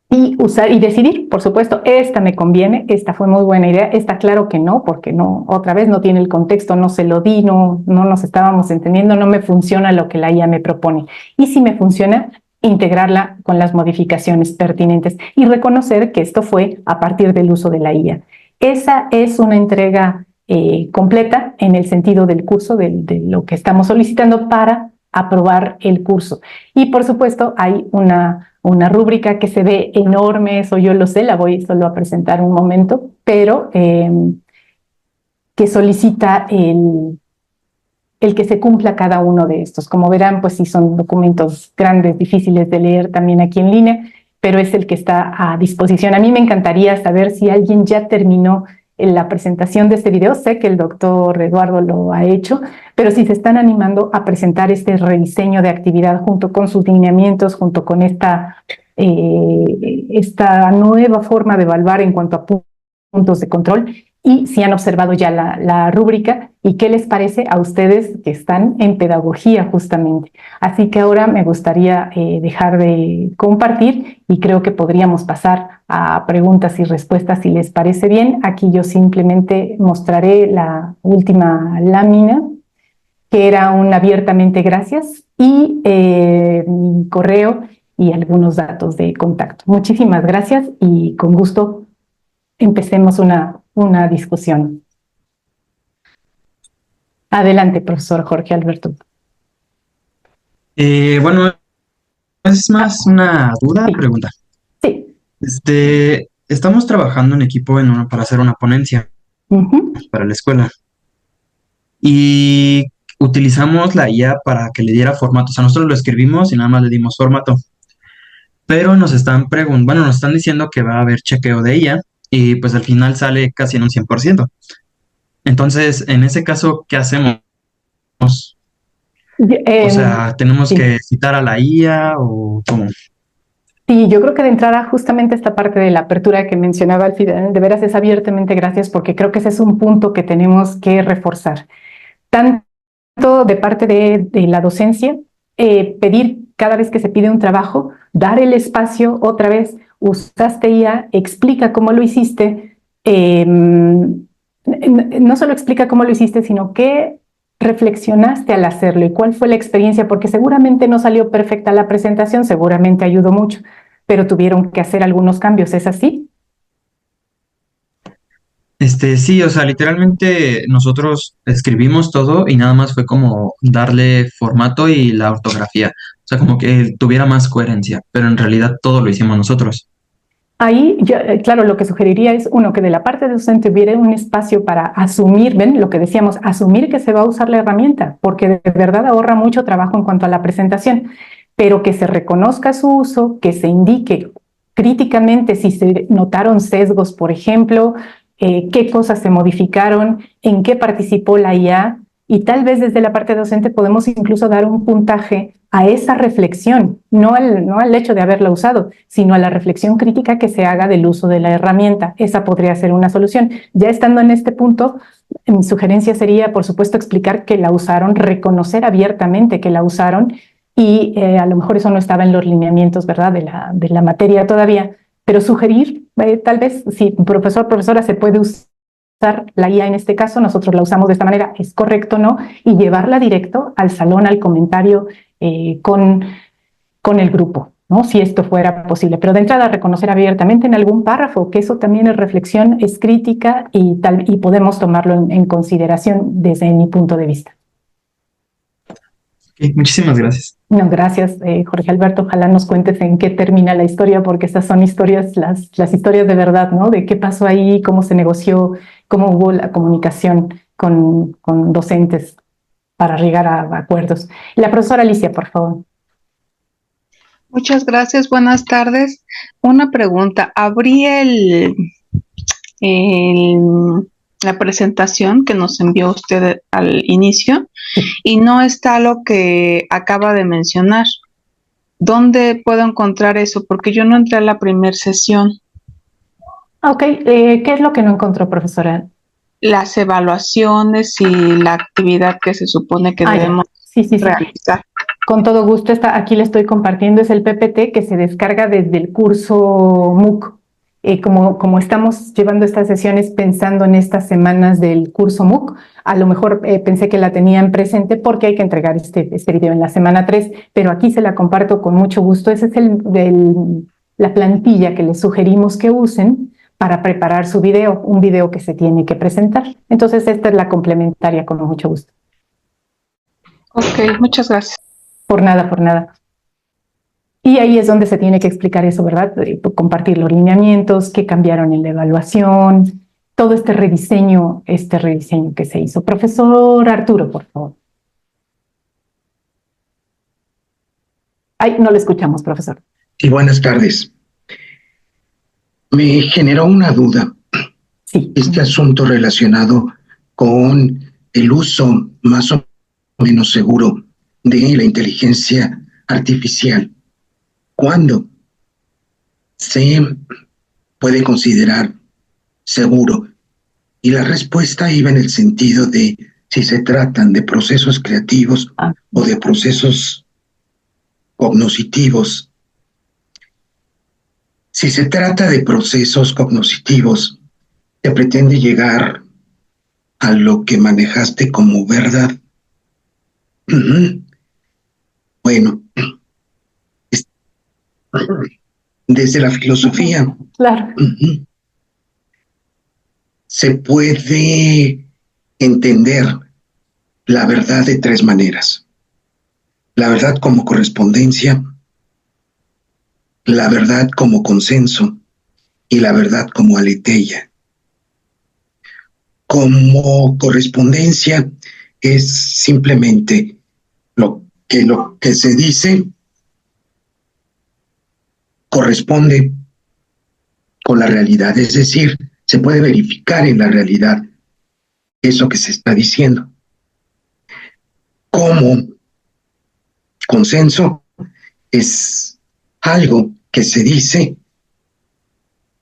Y usar y decidir, por supuesto, esta me conviene, esta fue muy buena idea, esta claro que no, porque no, otra vez no tiene el contexto, no se lo di, no nos estábamos entendiendo, no me funciona lo que la IA me propone. Y si me funciona, integrarla con las modificaciones pertinentes y reconocer que esto fue a partir del uso de la IA. Esa es una entrega completa en el sentido del curso, de lo que estamos solicitando para aprobar el curso. Y por supuesto hay una rúbrica que se ve enorme, eso yo lo sé, la voy solo a presentar un momento, pero que solicita el que se cumpla cada uno de estos. Como verán, pues sí son documentos grandes, difíciles de leer también aquí en línea, pero es el que está a disposición. A mí me encantaría saber si alguien ya terminó la presentación de este video. Sé que el doctor Eduardo lo ha hecho, pero si se están animando a presentar este rediseño de actividad junto con sus lineamientos, junto con esta nueva forma de evaluar en cuanto a puntos de control, y si han observado ya la rúbrica y qué les parece a ustedes que están en pedagogía justamente. Así que ahora me gustaría dejar de compartir y creo que podríamos pasar a preguntas y respuestas si les parece bien. Aquí yo simplemente mostraré la última lámina, que era un abiertamente gracias, y mi correo y algunos datos de contacto. Muchísimas gracias y con gusto empecemos una discusión. Adelante, profesor Jorge Alberto. Bueno, es más una duda, pregunta. Sí. Estamos trabajando en equipo para hacer una ponencia para la escuela. Y utilizamos la IA para que le diera formato. O sea, nosotros lo escribimos y nada más le dimos formato. Pero nos están diciendo que va a haber chequeo de IA y pues al final sale casi en un 100%. Entonces, en ese caso, ¿qué hacemos? O sea, ¿tenemos que citar a la IA o cómo? Sí, yo creo que de entrada justamente esta parte de la apertura que mencionaba al final, de veras es abiertamente gracias, porque creo que ese es un punto que tenemos que reforzar. Tanto de parte de la docencia, pedir cada vez que se pide un trabajo, dar el espacio otra vez, usaste IA, explica cómo lo hiciste, no solo explica cómo lo hiciste, sino qué reflexionaste al hacerlo y cuál fue la experiencia, porque seguramente no salió perfecta la presentación, seguramente ayudó mucho, pero tuvieron que hacer algunos cambios, ¿es así? Sí, o sea, literalmente nosotros escribimos todo y nada más fue como darle formato y la ortografía. O sea, como que tuviera más coherencia, pero en realidad todo lo hicimos nosotros. Ahí, claro, lo que sugeriría es, uno, que de la parte docente hubiera un espacio para asumir, ven, lo que decíamos, asumir que se va a usar la herramienta, porque de verdad ahorra mucho trabajo en cuanto a la presentación, pero que se reconozca su uso, que se indique críticamente si se notaron sesgos, por ejemplo, qué cosas se modificaron, en qué participó la IA, y tal vez desde la parte docente podemos incluso dar un puntaje a esa reflexión, no al hecho de haberla usado, sino a la reflexión crítica que se haga del uso de la herramienta. Esa podría ser una solución. Ya estando en este punto, mi sugerencia sería, por supuesto, explicar que la usaron, reconocer abiertamente que la usaron, y a lo mejor eso no estaba en los lineamientos, ¿verdad?, de la materia todavía, pero sugerir, tal vez, si profesor, profesora, se puede usar la IA en este caso, nosotros la usamos de esta manera, es correcto, ¿no? Y llevarla directo al salón, al comentario con el grupo, ¿no? Si esto fuera posible. Pero de entrada, reconocer abiertamente en algún párrafo que eso también es reflexión, es crítica y podemos tomarlo en consideración desde mi punto de vista. Ok, muchísimas gracias. No, gracias, Jorge Alberto. Ojalá nos cuentes en qué termina la historia, porque estas son historias, las historias de verdad, ¿no? De qué pasó ahí, cómo se negoció, cómo hubo la comunicación con docentes para llegar a acuerdos. La profesora Alicia, por favor. Muchas gracias, buenas tardes. Una pregunta, abrí la presentación que nos envió usted al inicio y no está lo que acaba de mencionar. ¿Dónde puedo encontrar eso? Porque yo no entré a la primera sesión. Ok, ¿qué es lo que no encontró, profesora? Las evaluaciones y la actividad que se supone que debemos realizar. Con todo gusto, aquí le estoy compartiendo, es el PPT que se descarga desde el curso MOOC. Como estamos llevando estas sesiones pensando en estas semanas del curso MOOC, a lo mejor pensé que la tenían presente porque hay que entregar este video en la semana 3, pero aquí se la comparto con mucho gusto. Esa es la plantilla que les sugerimos que usen para preparar su video, un video que se tiene que presentar. Entonces esta es la complementaria, con mucho gusto. Ok, muchas gracias. Por nada, por nada. Y ahí es donde se tiene que explicar eso, ¿verdad? Compartir los lineamientos, qué cambiaron en la evaluación, todo este rediseño que se hizo. Profesor Arturo, por favor. Ay, no le escuchamos, profesor. Sí, buenas tardes. Me generó una duda. Sí. Este asunto relacionado con el uso más o menos seguro de la inteligencia artificial. ¿Cuándo se puede considerar seguro? Y la respuesta iba en el sentido de si se tratan de procesos creativos o de procesos cognitivos. Si se trata de procesos cognitivos, se pretende llegar a lo que manejaste como verdad. Bueno, desde la filosofía, claro, se puede entender la verdad de tres maneras. La verdad como correspondencia, la verdad como consenso y la verdad como aletheia. Como correspondencia es simplemente lo que se dice corresponde con la realidad, es decir, se puede verificar en la realidad eso que se está diciendo. Como consenso es algo que se dice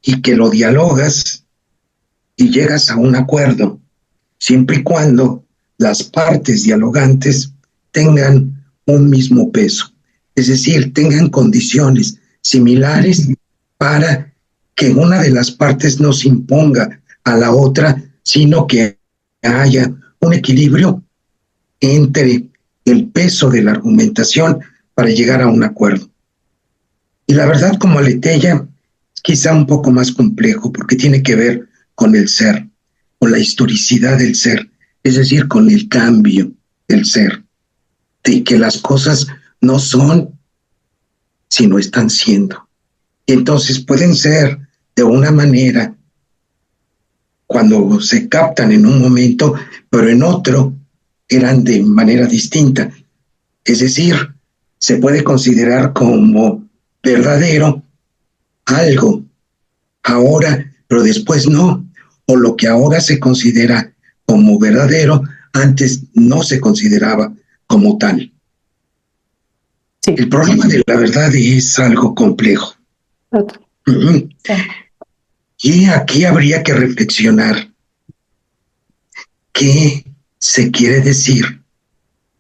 y que lo dialogas y llegas a un acuerdo, siempre y cuando las partes dialogantes tengan un mismo peso, es decir, tengan condiciones similares para que una de las partes no se imponga a la otra, sino que haya un equilibrio entre el peso de la argumentación para llegar a un acuerdo. Y la verdad como aletheia es quizá un poco más complejo porque tiene que ver con el ser. con la historicidad del ser, es decir, con el cambio del ser, de que las cosas no son, sino están siendo. Entonces pueden ser de una manera cuando se captan en un momento, pero en otro eran de manera distinta. Es decir, se puede considerar como verdadero algo ahora, pero después no. O lo que ahora se considera como verdadero, antes no se consideraba como tal. Sí. El problema de la verdad es algo complejo. Uh-huh. Sí. Y aquí habría que reflexionar qué se quiere decir,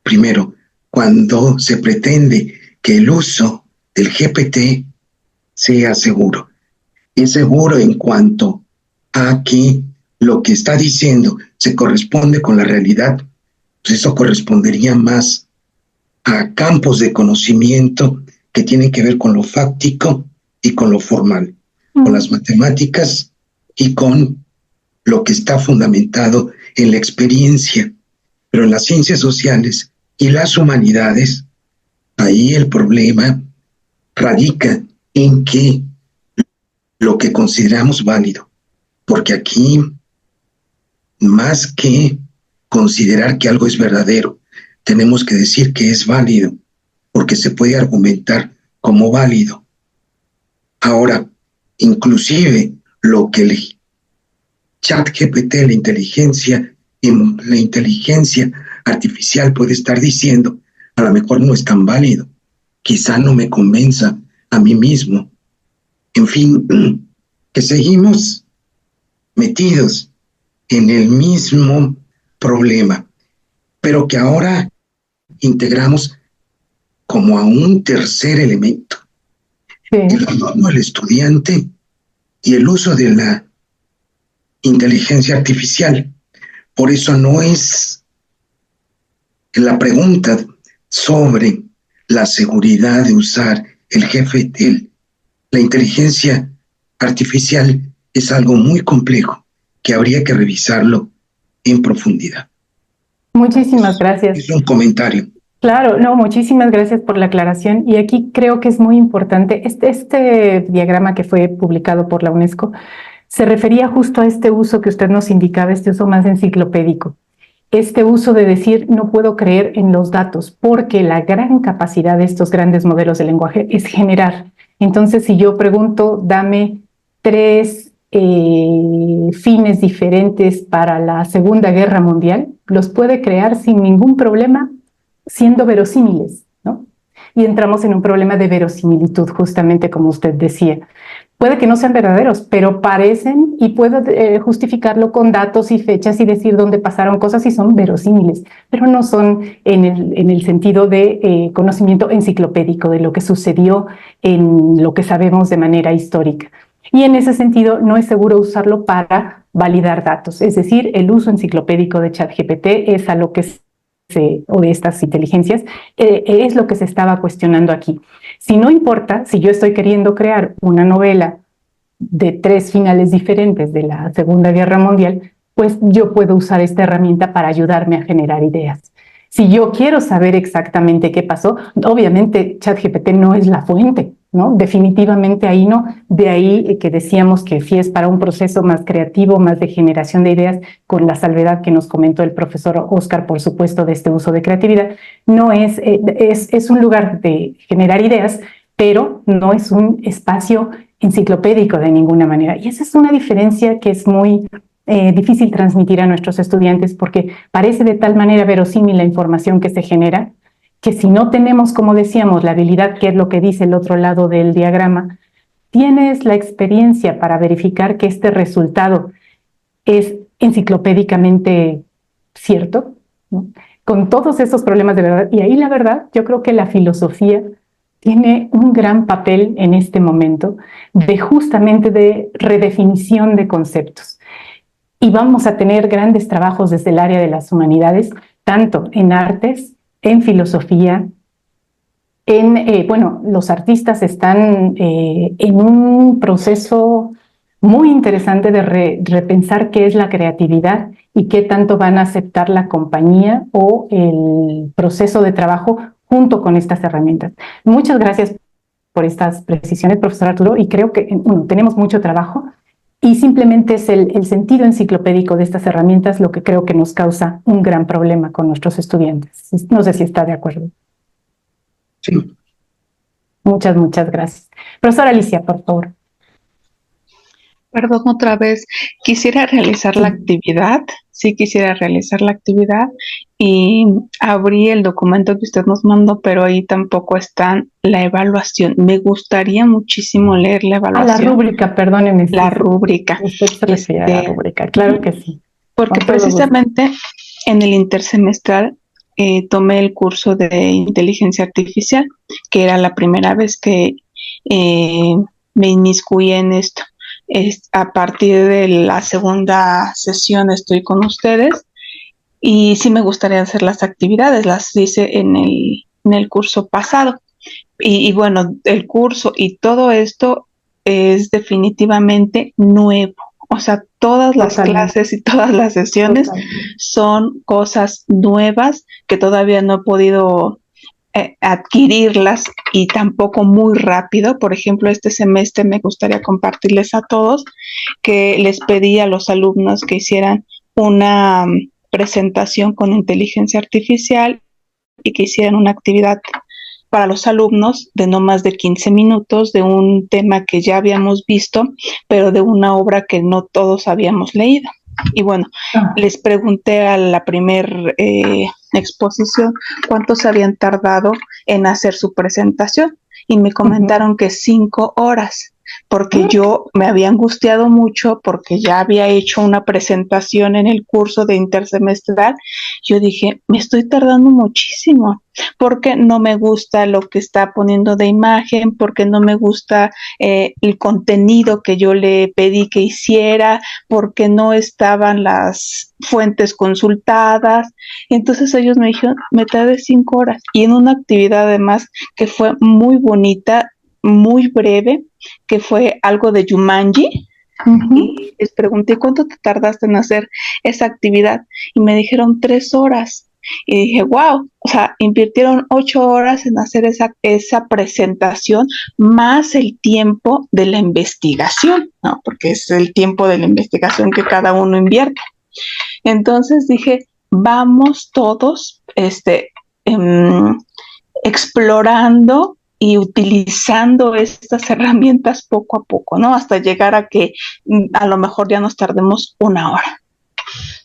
primero, cuando se pretende que el uso del GPT sea seguro. Es seguro en cuanto a que lo que está diciendo se corresponde con la realidad, pues eso correspondería más a campos de conocimiento que tienen que ver con lo fáctico y con lo formal, con las matemáticas y con lo que está fundamentado en la experiencia. Pero en las ciencias sociales y las humanidades, ahí el problema radica en que lo que consideramos válido, porque aquí, más que considerar que algo es verdadero, tenemos que decir que es válido, porque se puede argumentar como válido. Ahora, inclusive lo que el ChatGPT, la inteligencia artificial puede estar diciendo, a lo mejor no es tan válido, quizá no me convenza a mí mismo. En fin, que seguimos metidos en el mismo problema, pero que ahora integramos como a un tercer elemento, el alumno, el estudiante y el uso de la inteligencia artificial. Por eso no es la pregunta sobre la seguridad de usar el GPT, la inteligencia artificial es algo muy complejo que habría que revisarlo en profundidad. Muchísimas gracias. Es un comentario. Claro, no, muchísimas gracias por la aclaración. Y aquí creo que es muy importante, este diagrama que fue publicado por la UNESCO se refería justo a este uso que usted nos indicaba, este uso más enciclopédico. Este uso de decir, no puedo creer en los datos, porque la gran capacidad de estos grandes modelos de lenguaje es generar. Entonces, si yo pregunto, dame 3 fines diferentes para la Segunda Guerra Mundial, los puede crear sin ningún problema, siendo verosímiles, ¿no? Y entramos en un problema de verosimilitud, justamente como usted decía. Puede que no sean verdaderos, pero parecen y puedo justificarlo con datos y fechas y decir dónde pasaron cosas y son verosímiles, pero no son en el sentido de conocimiento enciclopédico de lo que sucedió en lo que sabemos de manera histórica. Y en ese sentido no es seguro usarlo para validar datos, es decir, el uso enciclopédico de ChatGPT es a lo que o de estas inteligencias, es lo que se estaba cuestionando aquí. Si no importa, si yo estoy queriendo crear una novela de 3 finales diferentes de la Segunda Guerra Mundial, pues yo puedo usar esta herramienta para ayudarme a generar ideas. Si yo quiero saber exactamente qué pasó, obviamente ChatGPT no es la fuente, ¿no? Definitivamente ahí no. De ahí que decíamos que si es para un proceso más creativo, más de generación de ideas, con la salvedad que nos comentó el profesor Oscar, por supuesto, de este uso de creatividad, no es un lugar de generar ideas, pero no es un espacio enciclopédico de ninguna manera. Y esa es una diferencia que es muy difícil transmitir a nuestros estudiantes porque parece de tal manera verosímil la información que se genera que si no tenemos, como decíamos, la habilidad, que es lo que dice el otro lado del diagrama, tienes la experiencia para verificar que este resultado es enciclopédicamente cierto, ¿no? Con todos esos problemas de verdad. Y ahí la verdad, yo creo que la filosofía tiene un gran papel en este momento de justamente de redefinición de conceptos. Y vamos a tener grandes trabajos desde el área de las humanidades, tanto en artes, en filosofía, bueno, los artistas están en un proceso muy interesante de repensar qué es la creatividad y qué tanto van a aceptar la compañía o el proceso de trabajo junto con estas herramientas. Muchas gracias por estas precisiones, profesor Arturo, y creo que tenemos mucho trabajo y simplemente es el sentido enciclopédico de estas herramientas lo que creo que nos causa un gran problema con nuestros estudiantes. No sé si está de acuerdo. Sí. Muchas gracias. Profesora Alicia, por favor. Perdón, otra vez, quisiera realizar la actividad, sí quisiera realizar la actividad y abrí el documento que usted nos mandó, pero ahí tampoco está la evaluación. Me gustaría muchísimo leer la evaluación. La rúbrica, perdóneme. La rúbrica. Usted se refiere a la rúbrica, claro que sí. Porque precisamente en el intersemestral tomé el curso de inteligencia artificial, que era la primera vez que me inmiscuí en esto. A partir de la segunda sesión estoy con ustedes y sí me gustaría hacer las actividades, las hice en el curso pasado. Y bueno, el curso y todo esto es definitivamente nuevo. O sea, todas las clases y todas las sesiones son cosas nuevas que todavía no he podido adquirirlas y tampoco muy rápido. Por ejemplo, este semestre me gustaría compartirles a todos que les pedí a los alumnos que hicieran una presentación con inteligencia artificial y que hicieran una actividad para los alumnos de no más de 15 minutos de un tema que ya habíamos visto, pero de una obra que no todos habíamos leído. Y bueno, les pregunté a la primer exposición cuántos habían tardado en hacer su presentación y me comentaron que 5 horas, porque yo me había angustiado mucho porque ya había hecho una presentación en el curso de intersemestral. Yo dije, me estoy tardando muchísimo porque no me gusta lo que está poniendo de imagen, porque no me gusta el contenido que yo le pedí que hiciera, porque no estaban las fuentes consultadas. Entonces ellos me dijeron, me tardé 5 horas y en una actividad además que fue muy bonita, muy breve, que fue algo de Jumanji. Y les pregunté, ¿cuánto te tardaste en hacer esa actividad? Y me dijeron 3 horas. Y dije, wow, o sea, invirtieron 8 horas en hacer esa presentación, más el tiempo de la investigación, ¿no? Porque es el tiempo de la investigación que cada uno invierte. Entonces dije, vamos todos explorando y utilizando estas herramientas poco a poco, ¿no? Hasta llegar a que a lo mejor ya nos tardemos 1 hora.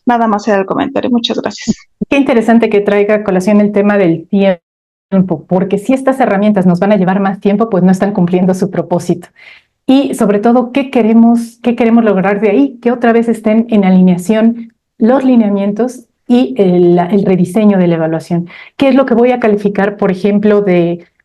Nada más era el comentario. Muchas gracias. Qué interesante que traiga a colación el tema del tiempo, porque si estas herramientas nos van a llevar más tiempo, pues no están cumpliendo su propósito. Y sobre todo, ¿qué queremos lograr de ahí? Que otra vez estén en alineación los lineamientos y el rediseño de la evaluación. ¿Qué es lo que voy a calificar, por ejemplo,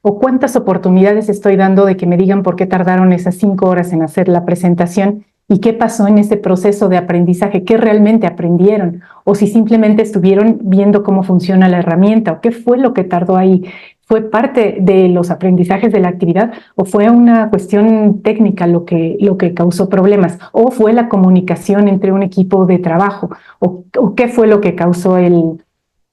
o cuántas oportunidades estoy dando de que me digan por qué tardaron esas 5 horas en hacer la presentación y qué pasó en ese proceso de aprendizaje, qué realmente aprendieron, o si simplemente estuvieron viendo cómo funciona la herramienta, o qué fue lo que tardó ahí? ¿Fue parte de los aprendizajes de la actividad o fue una cuestión técnica lo que causó problemas? ¿O fue la comunicación entre un equipo de trabajo? ¿O qué fue lo que causó el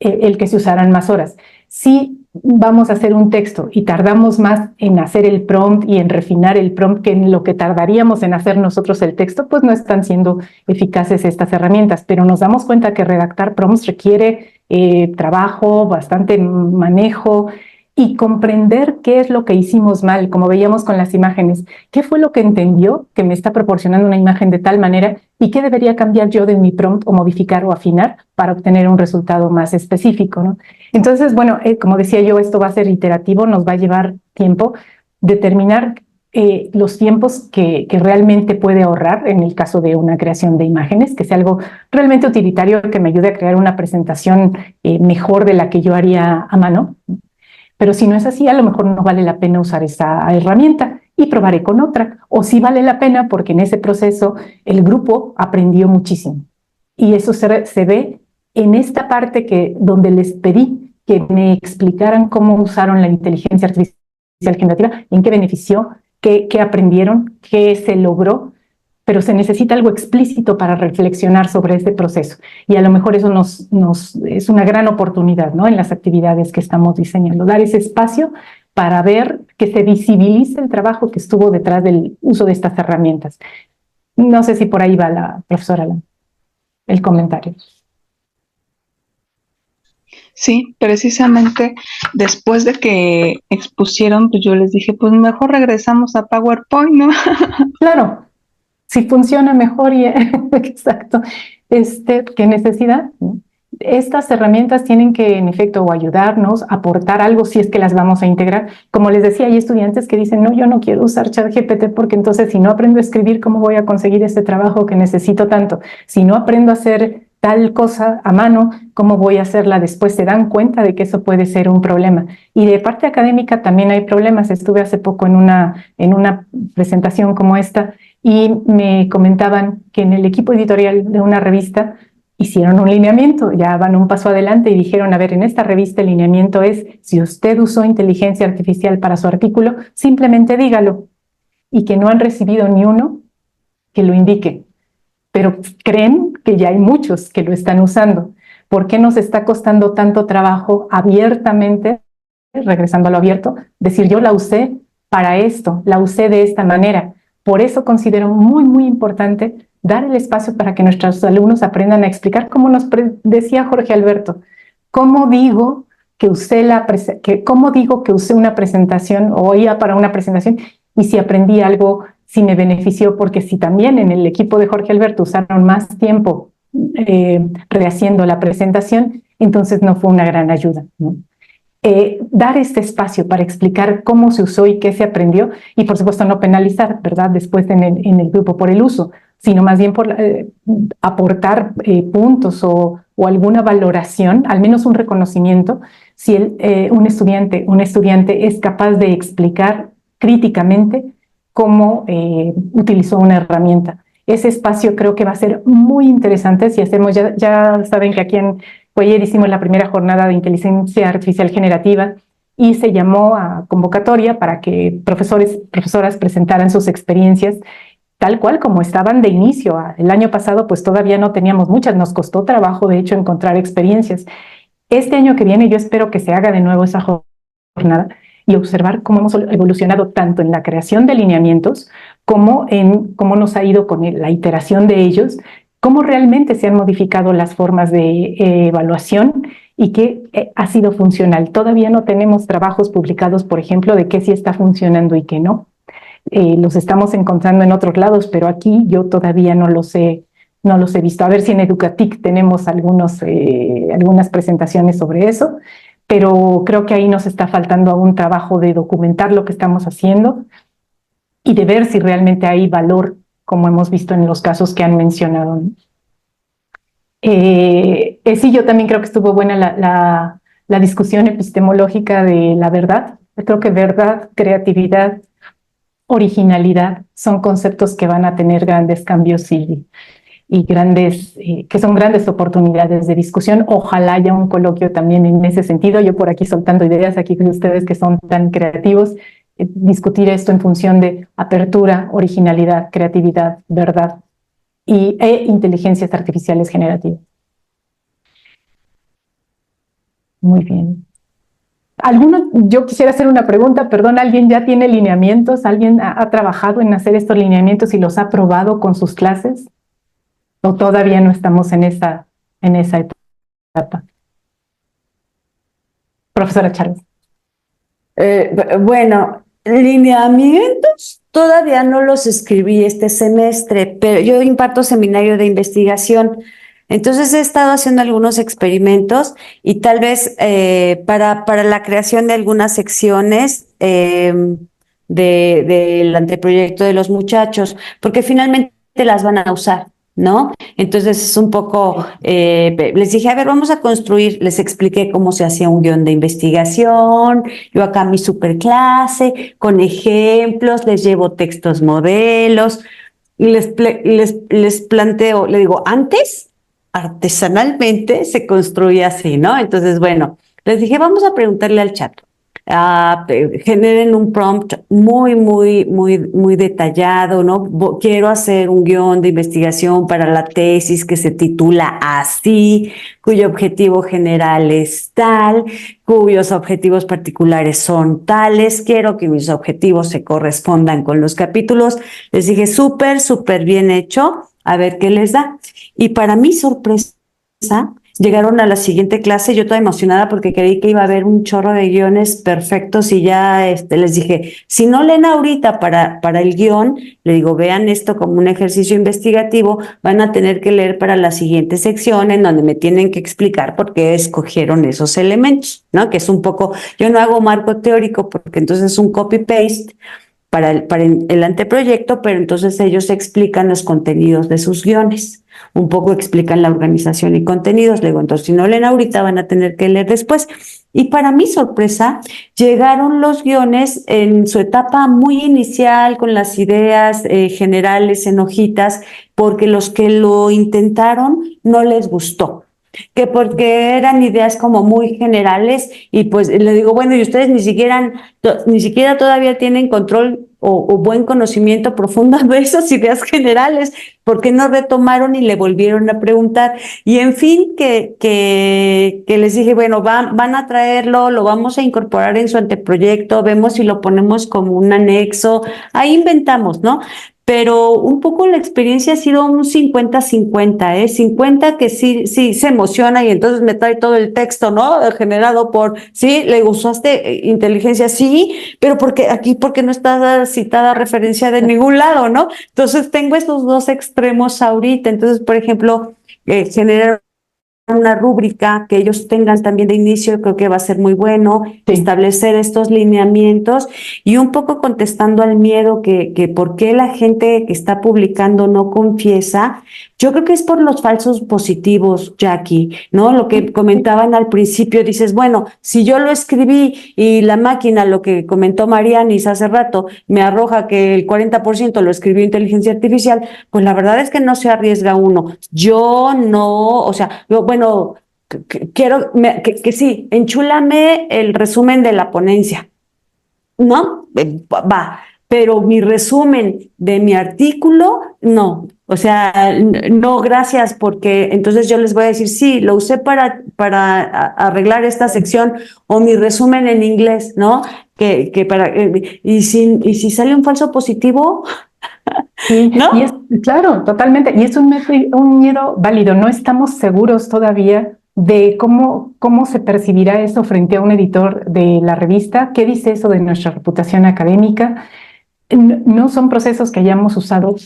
que se usaran más horas? Si vamos a hacer un texto y tardamos más en hacer el prompt y en refinar el prompt que en lo que tardaríamos en hacer nosotros el texto, pues no están siendo eficaces estas herramientas, pero nos damos cuenta que redactar prompts requiere trabajo, bastante manejo y comprender qué es lo que hicimos mal, como veíamos con las imágenes. ¿Qué fue lo que entendió que me está proporcionando una imagen de tal manera y qué debería cambiar yo de mi prompt o modificar o afinar para obtener un resultado más específico, ¿no? Entonces, bueno, como decía yo, esto va a ser iterativo, nos va a llevar tiempo determinar los tiempos que realmente puede ahorrar en el caso de una creación de imágenes, que sea algo realmente utilitario que me ayude a crear una presentación mejor de la que yo haría a mano. Pero si no es así, a lo mejor no vale la pena usar esa herramienta y probaré con otra. O sí vale la pena porque en ese proceso el grupo aprendió muchísimo. Y eso se ve en esta parte donde les pedí que me explicaran cómo usaron la inteligencia artificial generativa, en qué benefició, qué aprendieron, qué se logró. pero se necesita algo explícito para reflexionar sobre este proceso. Y a lo mejor eso es una gran oportunidad, ¿no? En las actividades que estamos diseñando, dar ese espacio para ver que se visibilice el trabajo que estuvo detrás del uso de estas herramientas. No sé si por ahí va la profesora el comentario. Sí, precisamente después de que expusieron, pues yo les dije, pues mejor regresamos a PowerPoint, ¿no? Claro, si funciona mejor y exacto, qué necesidad, ¿no? Estas herramientas tienen que, en efecto, o ayudarnos, aportar algo si es que las vamos a integrar. Como les decía, hay estudiantes que dicen, no, yo no quiero usar ChatGPT porque entonces si no aprendo a escribir, ¿cómo voy a conseguir este trabajo que necesito tanto? Si no aprendo a hacer tal cosa a mano, ¿cómo voy a hacerla después? Se dan cuenta de que eso puede ser un problema. Y de parte académica también hay problemas. Estuve hace poco en una presentación como esta y me comentaban que en el equipo editorial de una revista hicieron un lineamiento, ya van un paso adelante y dijeron, a ver, en esta revista el lineamiento es, si usted usó inteligencia artificial para su artículo, simplemente dígalo, y que no han recibido ni uno que lo indique, pero creen que ya hay muchos que lo están usando. ¿Por qué nos está costando tanto trabajo abiertamente, regresando a lo abierto, decir yo la usé para esto, la usé de esta manera? Por eso considero muy, muy importante dar el espacio para que nuestros alumnos aprendan a explicar, como nos decía Jorge Alberto, cómo digo que usé una presentación o iba para una presentación y si aprendí algo, si me benefició, porque si también en el equipo de Jorge Alberto usaron más tiempo rehaciendo la presentación, entonces no fue una gran ayuda, ¿no? Dar este espacio para explicar cómo se usó y qué se aprendió, y por supuesto no penalizar, ¿verdad?, después en el grupo por el uso, sino más bien por aportar puntos o alguna valoración, al menos un reconocimiento, si un estudiante es capaz de explicar críticamente cómo utilizó una herramienta. Ese espacio creo que va a ser muy interesante si hacemos, ya saben que aquí en Cuellar hicimos la primera jornada de inteligencia artificial generativa y se llamó a convocatoria para que profesoras presentaran sus experiencias tal cual como estaban de inicio. El año pasado pues todavía no teníamos muchas, nos costó trabajo de hecho encontrar experiencias. Este año que viene yo espero que se haga de nuevo esa jornada y observar cómo hemos evolucionado tanto en la creación de lineamientos como en cómo nos ha ido con la iteración de ellos, cómo realmente se han modificado las formas de evaluación y qué ha sido funcional. Todavía no tenemos trabajos publicados, por ejemplo, de qué sí está funcionando y qué no. Los estamos encontrando en otros lados, pero aquí yo todavía no los he visto. A ver si en Educatic tenemos algunas presentaciones sobre eso, pero creo que ahí nos está faltando aún trabajo de documentar lo que estamos haciendo y de ver si realmente hay valor, como hemos visto en los casos que han mencionado. Sí, yo también creo que estuvo buena la discusión epistemológica de la verdad. Creo que verdad, creatividad, originalidad son conceptos que van a tener grandes cambios y que son grandes oportunidades de discusión. Ojalá haya un coloquio también en ese sentido. Yo por aquí soltando ideas, aquí con ustedes que son tan creativos, discutir esto en función de apertura, originalidad, creatividad, verdad e inteligencias artificiales generativas. Muy bien. Yo quisiera hacer una pregunta, perdón, ¿alguien ya tiene lineamientos? ¿Alguien ha trabajado en hacer estos lineamientos y los ha probado con sus clases? ¿O todavía no estamos en esa etapa? Profesora Chávez. Bueno, lineamientos todavía no los escribí este semestre, pero yo imparto seminario de investigación. Entonces he estado haciendo algunos experimentos y tal vez para la creación de algunas secciones del anteproyecto de los muchachos, porque finalmente las van a usar, ¿no? Entonces es un poco, les dije, a ver, vamos a construir, les expliqué cómo se hacía un guión de investigación, yo acá mi superclase, con ejemplos, les llevo textos modelos, y les planteo, le digo, antes artesanalmente se construía así, ¿no? Entonces, bueno, les dije, vamos a preguntarle al chat. generen un prompt muy detallado, ¿no? Quiero hacer un guión de investigación para la tesis que se titula así, cuyo objetivo general es tal, cuyos objetivos particulares son tales, quiero que mis objetivos se correspondan con los capítulos. Les dije, súper bien hecho, a ver qué les da. Y para mi sorpresa, llegaron a la siguiente clase, yo toda emocionada porque creí que iba a haber un chorro de guiones perfectos y ya les dije, si no leen ahorita para el guión, le digo, vean esto como un ejercicio investigativo, van a tener que leer para la ssiguiente sección en donde me tienen que explicar por qué escogieron esos elementos, ¿no? Que es un poco, yo no hago marco teórico porque entonces es un copy-paste para el anteproyecto, pero entonces ellos explican los contenidos de sus guiones, un poco explican la organización y contenidos. Le digo, entonces si no leen ahorita van a tener que leer después. Y para mi sorpresa, llegaron los guiones en su etapa muy inicial, con las ideas generales en hojitas, porque los que lo intentaron no les gustó, que porque eran ideas como muy generales, y pues le digo, bueno, y ustedes ni siquiera todavía tienen control o buen conocimiento profundo de esas ideas generales, ¿por qué no retomaron y le volvieron a preguntar? Y en fin, que les dije, bueno, van a traerlo, lo vamos a incorporar en su anteproyecto, vemos si lo ponemos como un anexo, ahí inventamos, ¿no? Pero un poco la experiencia ha sido un 50-50, 50 que sí se emociona y entonces me trae todo el texto, ¿no? Generado por, sí, le usaste inteligencia, sí, pero porque no está citada referencia de ningún lado, ¿no? Entonces tengo estos dos extremos ahorita. Entonces, por ejemplo, generar una rúbrica que ellos tengan también de inicio, creo que va a ser muy bueno, establecer estos lineamientos y un poco contestando al miedo que por qué la gente que está publicando no confiesa. Yo creo que es por los falsos positivos, Jackie, ¿no? Lo que comentaban al principio, dices, bueno, si yo lo escribí y la máquina, lo que comentó Marianis hace rato, me arroja que el 40% lo escribió inteligencia artificial, pues la verdad es que no se arriesga uno. Yo no, o sea, bueno, quiero que sí, enchúlame el resumen de la ponencia, ¿no? Va, pero mi resumen de mi artículo, no. O sea, no, gracias, porque entonces yo les voy a decir, sí, lo usé para arreglar esta sección, o mi resumen en inglés, ¿no? Y si sale un falso positivo, ¿no? Y es, claro, totalmente. Y es un miedo válido. No estamos seguros todavía de cómo se percibirá eso frente a un editor de la revista. ¿Qué dice eso de nuestra reputación académica? No son procesos que hayamos usado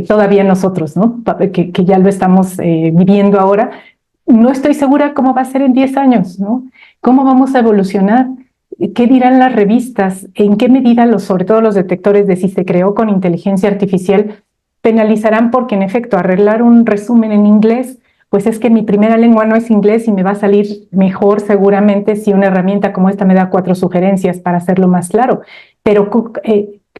todavía nosotros, ¿no? Que ya lo estamos viviendo ahora. No estoy segura cómo va a ser en 10 años, ¿no? ¿Cómo vamos a evolucionar? ¿Qué dirán las revistas? ¿En qué medida sobre todo los detectores de si se creó con inteligencia artificial penalizarán? Porque en efecto, arreglar un resumen en inglés, pues es que mi primera lengua no es inglés y me va a salir mejor seguramente si una herramienta como esta me da 4 sugerencias para hacerlo más claro. Pero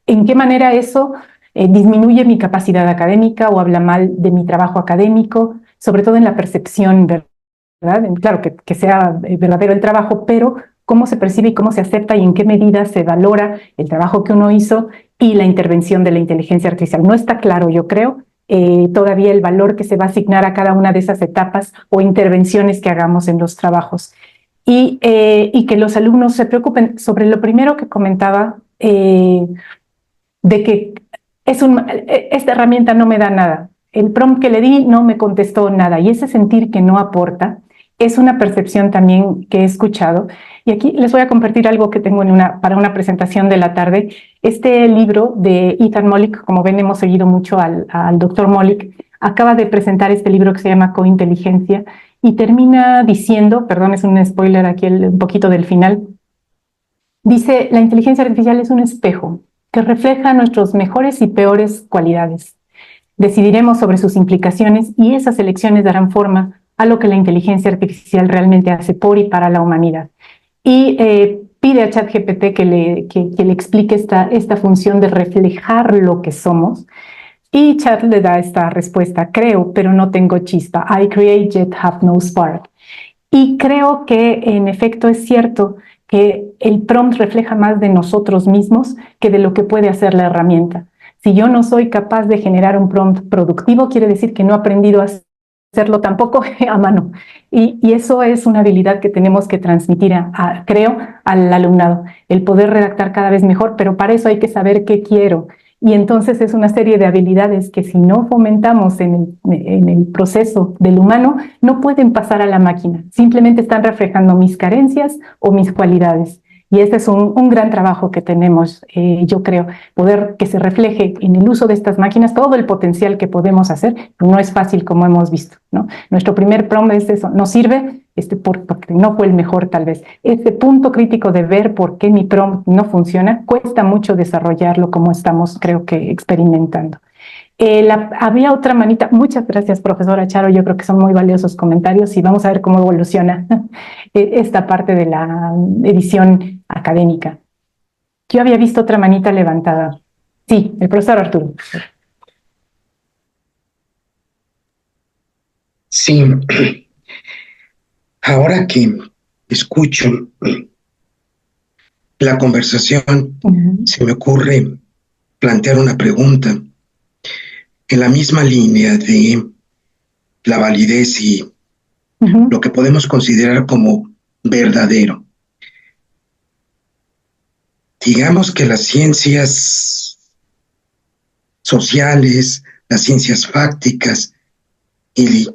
¿en qué manera eso disminuye mi capacidad académica o habla mal de mi trabajo académico? Sobre todo en la percepción, ¿verdad? Claro, que sea verdadero el trabajo, pero cómo se percibe y cómo se acepta y en qué medida se valora el trabajo que uno hizo y la intervención de la inteligencia artificial. No está claro, yo creo, todavía el valor que se va a asignar a cada una de esas etapas o intervenciones que hagamos en los trabajos. Y que los alumnos se preocupen sobre lo primero que comentaba, de que esta herramienta no me da nada. El prompt que le di no me contestó nada, y ese sentir que no aporta es una percepción también que he escuchado. Y aquí les voy a compartir algo que tengo para una presentación de la tarde. Este libro de Ethan Mollick, como ven, hemos seguido mucho al doctor Mollick, acaba de presentar este libro que se llama Cointeligencia y termina diciendo, perdón, es un spoiler aquí un poquito del final, dice, la inteligencia artificial es un espejo que refleja nuestras mejores y peores cualidades. Decidiremos sobre sus implicaciones y esas elecciones darán forma a lo que la inteligencia artificial realmente hace por y para la humanidad. Y pide a ChatGPT que le explique esta función de reflejar lo que somos. Y Chat le da esta respuesta: creo, pero no tengo chispa. I create yet have no spark. Y creo que en efecto es cierto que el prompt refleja más de nosotros mismos que de lo que puede hacer la herramienta. Si yo no soy capaz de generar un prompt productivo, quiere decir que no he aprendido a hacerlo tampoco a mano. Y eso es una habilidad que tenemos que transmitir, creo, al alumnado, el poder redactar cada vez mejor, pero para eso hay que saber qué quiero. Y entonces es una serie de habilidades que si no fomentamos en el proceso del humano, no pueden pasar a la máquina. Simplemente están reflejando mis carencias o mis cualidades. Y este es un gran trabajo que tenemos, yo creo, poder que se refleje en el uso de estas máquinas todo el potencial que podemos hacer. No es fácil, como hemos visto, ¿no? Nuestro primer prompt es eso, no sirve porque no fue el mejor tal vez. Este punto crítico de ver por qué mi prompt no funciona, cuesta mucho desarrollarlo como estamos, creo que, experimentando. Había otra manita. Muchas gracias, profesora Charo. Yo creo que son muy valiosos comentarios y vamos a ver cómo evoluciona esta parte de la edición académica. Yo había visto otra manita levantada. Sí, el profesor Arturo. Sí, ahora que escucho la conversación, se me ocurre plantear una pregunta en la misma línea de la validez y lo que podemos considerar como verdadero. Digamos que las ciencias sociales, las ciencias fácticas y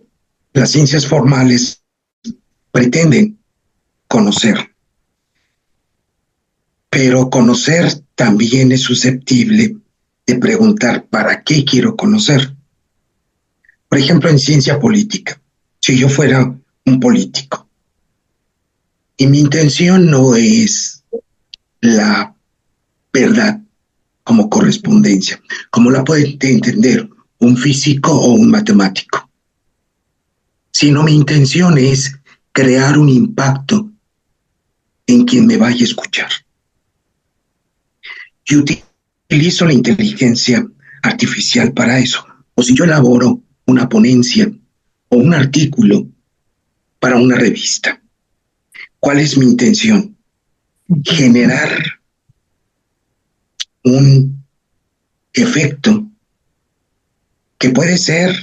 las ciencias formales pretenden conocer. Pero conocer también es susceptible de preguntar ¿para qué quiero conocer? Por ejemplo, en ciencia política, si yo fuera un político y mi intención no es la verdad como correspondencia, como la puede entender un físico o un matemático, sino mi intención es crear un impacto en quien me vaya a escuchar. Y utilizo la inteligencia artificial para eso. O si yo elaboro una ponencia o un artículo para una revista, ¿cuál es mi intención? Generar un efecto que puede ser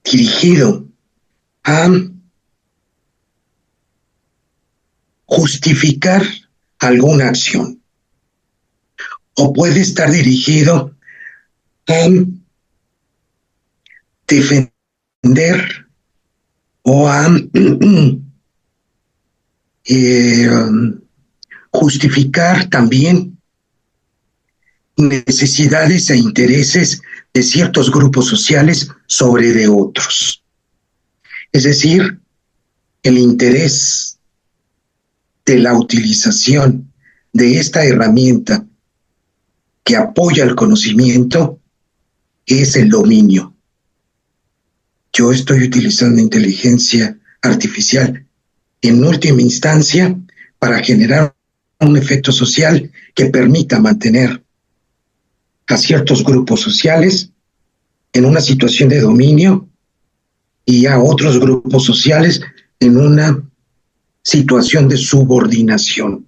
dirigido a justificar alguna acción, o puede estar dirigido a defender o a justificar también necesidades e intereses de ciertos grupos sociales sobre de otros. Es decir, el interés de la utilización de esta herramienta que apoya el conocimiento es el dominio. Yo estoy utilizando inteligencia artificial en última instancia para generar un efecto social que permita mantener a ciertos grupos sociales en una situación de dominio y a otros grupos sociales en una situación de subordinación.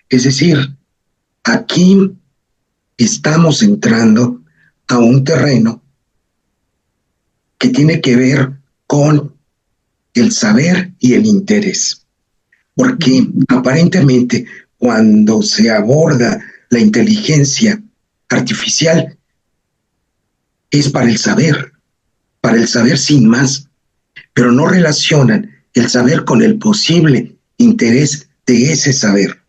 Es decir, aquí estamos entrando a un terreno que tiene que ver con el saber y el interés. Porque aparentemente cuando se aborda la inteligencia artificial es para el saber sin más, pero no relacionan el saber con el posible interés de ese saber.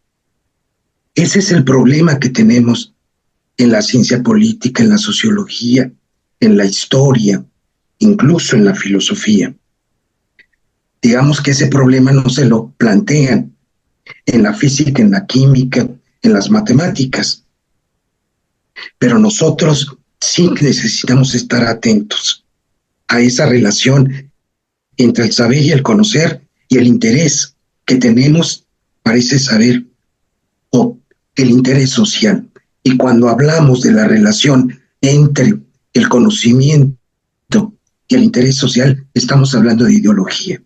Ese es el problema que tenemos en la ciencia política, en la sociología, en la historia, incluso en la filosofía. Digamos que ese problema no se lo plantean en la física, en la química, en las matemáticas. Pero nosotros sí necesitamos estar atentos a esa relación entre el saber y el conocer y el interés que tenemos para ese saber o el interés social. Y cuando hablamos de la relación entre el conocimiento y el interés social, estamos hablando de ideología.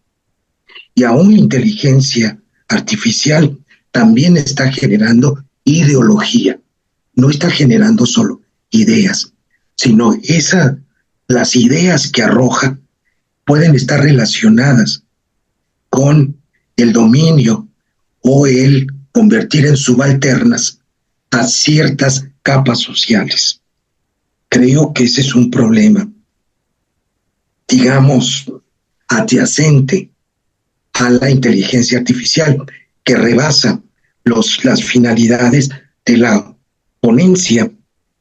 Y aún la inteligencia artificial también está generando ideología. No está generando solo ideas, sino las ideas que arroja pueden estar relacionadas con el dominio o el convertir en subalternas a ciertas capas sociales. Creo que ese es un problema, digamos, adyacente a la inteligencia artificial, que rebasa las finalidades de la ponencia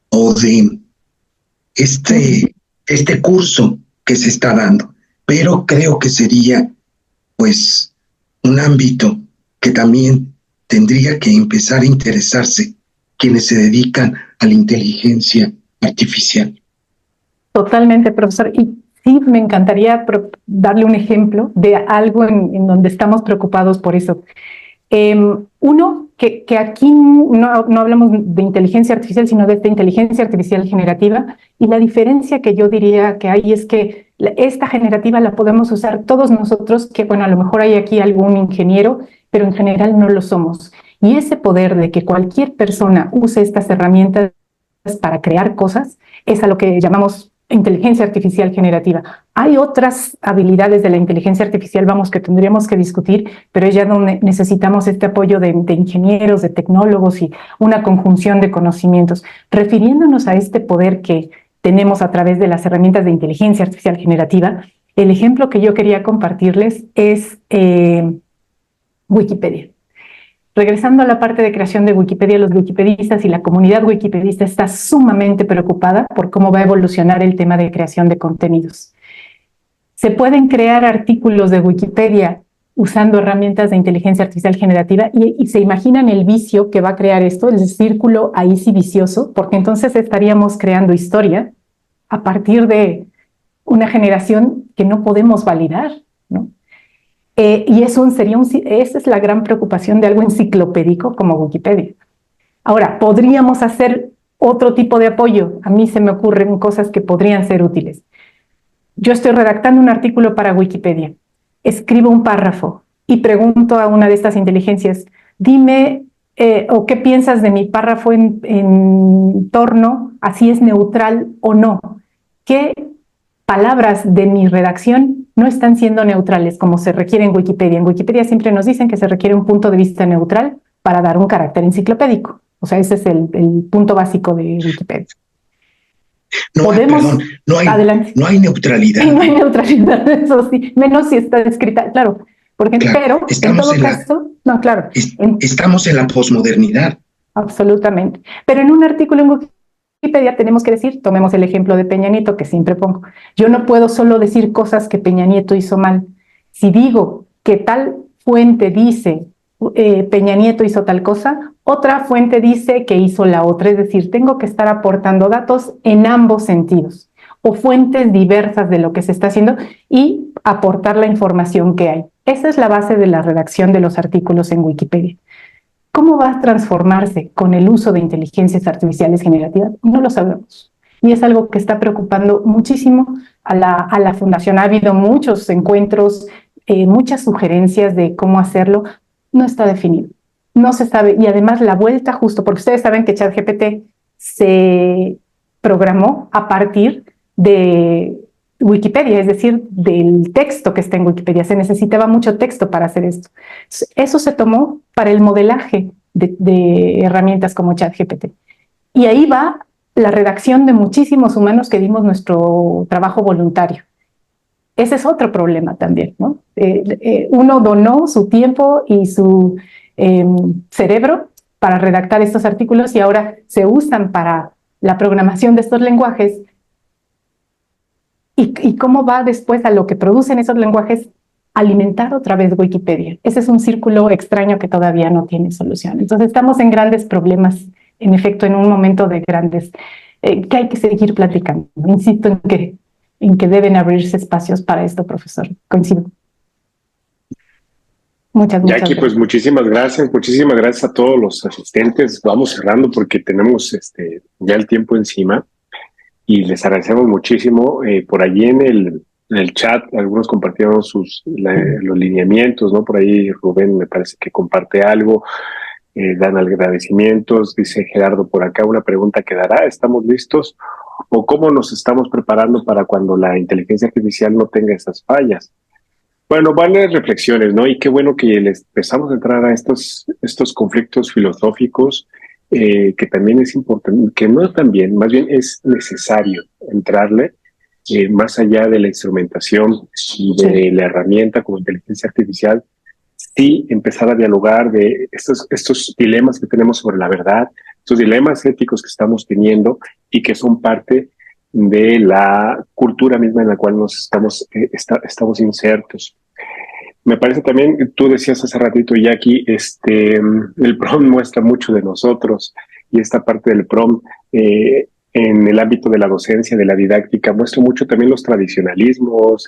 o de este curso que se está dando. Pero creo que sería, pues, un ámbito que también tendría que empezar a interesarse quienes se dedican a la inteligencia artificial. Totalmente, profesor. Y sí, me encantaría darle un ejemplo de algo en donde estamos preocupados por eso. Uno, que aquí no hablamos de inteligencia artificial, sino de esta inteligencia artificial generativa, y la diferencia que yo diría que hay es que esta generativa la podemos usar todos nosotros, que bueno, a lo mejor hay aquí algún ingeniero, pero en general no lo somos. Y ese poder de que cualquier persona use estas herramientas para crear cosas es a lo que llamamos inteligencia artificial generativa. Hay otras habilidades de la inteligencia artificial, que tendríamos que discutir, pero es ya donde necesitamos este apoyo de ingenieros, de tecnólogos y una conjunción de conocimientos. Refiriéndonos a este poder que tenemos a través de las herramientas de inteligencia artificial generativa, el ejemplo que yo quería compartirles es Wikipedia. Regresando a la parte de creación de Wikipedia, los wikipedistas y la comunidad wikipedista está sumamente preocupada por cómo va a evolucionar el tema de creación de contenidos. Se pueden crear artículos de Wikipedia usando herramientas de inteligencia artificial generativa y se imaginan el vicio que va a crear esto, el círculo ahí sí vicioso, porque entonces estaríamos creando historia a partir de una generación que no podemos validar, ¿no? Y esa es la gran preocupación de algo enciclopédico como Wikipedia. Ahora, podríamos hacer otro tipo de apoyo. A mí se me ocurren cosas que podrían ser útiles. Yo estoy redactando un artículo para Wikipedia, escribo un párrafo y pregunto a una de estas inteligencias, dime, o qué piensas de mi párrafo en torno a si es neutral o no. ¿Qué palabras de mi redacción no están siendo neutrales como se requiere en Wikipedia? En Wikipedia siempre nos dicen que se requiere un punto de vista neutral para dar un carácter enciclopédico. O sea, ese es el punto básico de Wikipedia. Perdón, no hay neutralidad. Sí, no hay neutralidad, eso sí, menos si está escrita, claro. Porque, claro, pero en todo caso, no, claro. Estamos en la posmodernidad. Absolutamente. Pero en un artículo en Wikipedia tenemos que decir, tomemos el ejemplo de Peña Nieto, que siempre pongo, yo no puedo solo decir cosas que Peña Nieto hizo mal. Si digo que tal fuente dice Peña Nieto hizo tal cosa, otra fuente dice que hizo la otra, es decir, tengo que estar aportando datos en ambos sentidos, o fuentes diversas de lo que se está haciendo y aportar la información que hay. Esa es la base de la redacción de los artículos en Wikipedia. ¿Cómo va a transformarse con el uso de inteligencias artificiales generativas? No lo sabemos. Y es algo que está preocupando muchísimo a la Fundación. Ha habido muchos encuentros, muchas sugerencias de cómo hacerlo. No está definido. No se sabe. Y además la vuelta justo, porque ustedes saben que ChatGPT se programó a partir de Wikipedia, es decir, del texto que está en Wikipedia. Se necesitaba mucho texto para hacer esto. Eso se tomó para el modelaje de herramientas como ChatGPT. Y ahí va la redacción de muchísimos humanos que dimos nuestro trabajo voluntario. Ese es otro problema también, ¿no? Uno donó su tiempo y su cerebro para redactar estos artículos y ahora se usan para la programación de estos lenguajes. ¿Y cómo va después a lo que producen esos lenguajes alimentar otra vez Wikipedia? Ese es un círculo extraño que todavía no tiene solución. Entonces estamos en grandes problemas, en efecto, en un momento de grandes, que hay que seguir platicando. Insisto en que deben abrirse espacios para esto, profesor. Coincido. Muchas Jackie, pues muchísimas gracias a todos los asistentes. Vamos cerrando porque tenemos ya el tiempo encima y les agradecemos muchísimo. Por allí en el chat, algunos compartieron los lineamientos, ¿no? Por ahí Rubén me parece que comparte algo, dan agradecimientos, dice Gerardo por acá, una pregunta quedará, ¿estamos listos? ¿O cómo nos estamos preparando para cuando la inteligencia artificial no tenga esas fallas? Bueno, varias reflexiones, ¿no? Y qué bueno que les empezamos a entrar a estos conflictos filosóficos, que también es importante, que no también, más bien es necesario entrarle, más allá de la instrumentación y de la herramienta como inteligencia artificial, sí empezar a dialogar de estos dilemas que tenemos sobre la verdad, estos dilemas éticos que estamos teniendo y que son parte de la cultura misma en la cual nos estamos insertos. Me parece también, tú decías hace ratito, Jackie, el PROM muestra mucho de nosotros, y esta parte del PROM en el ámbito de la docencia, de la didáctica, muestra mucho también los tradicionalismos,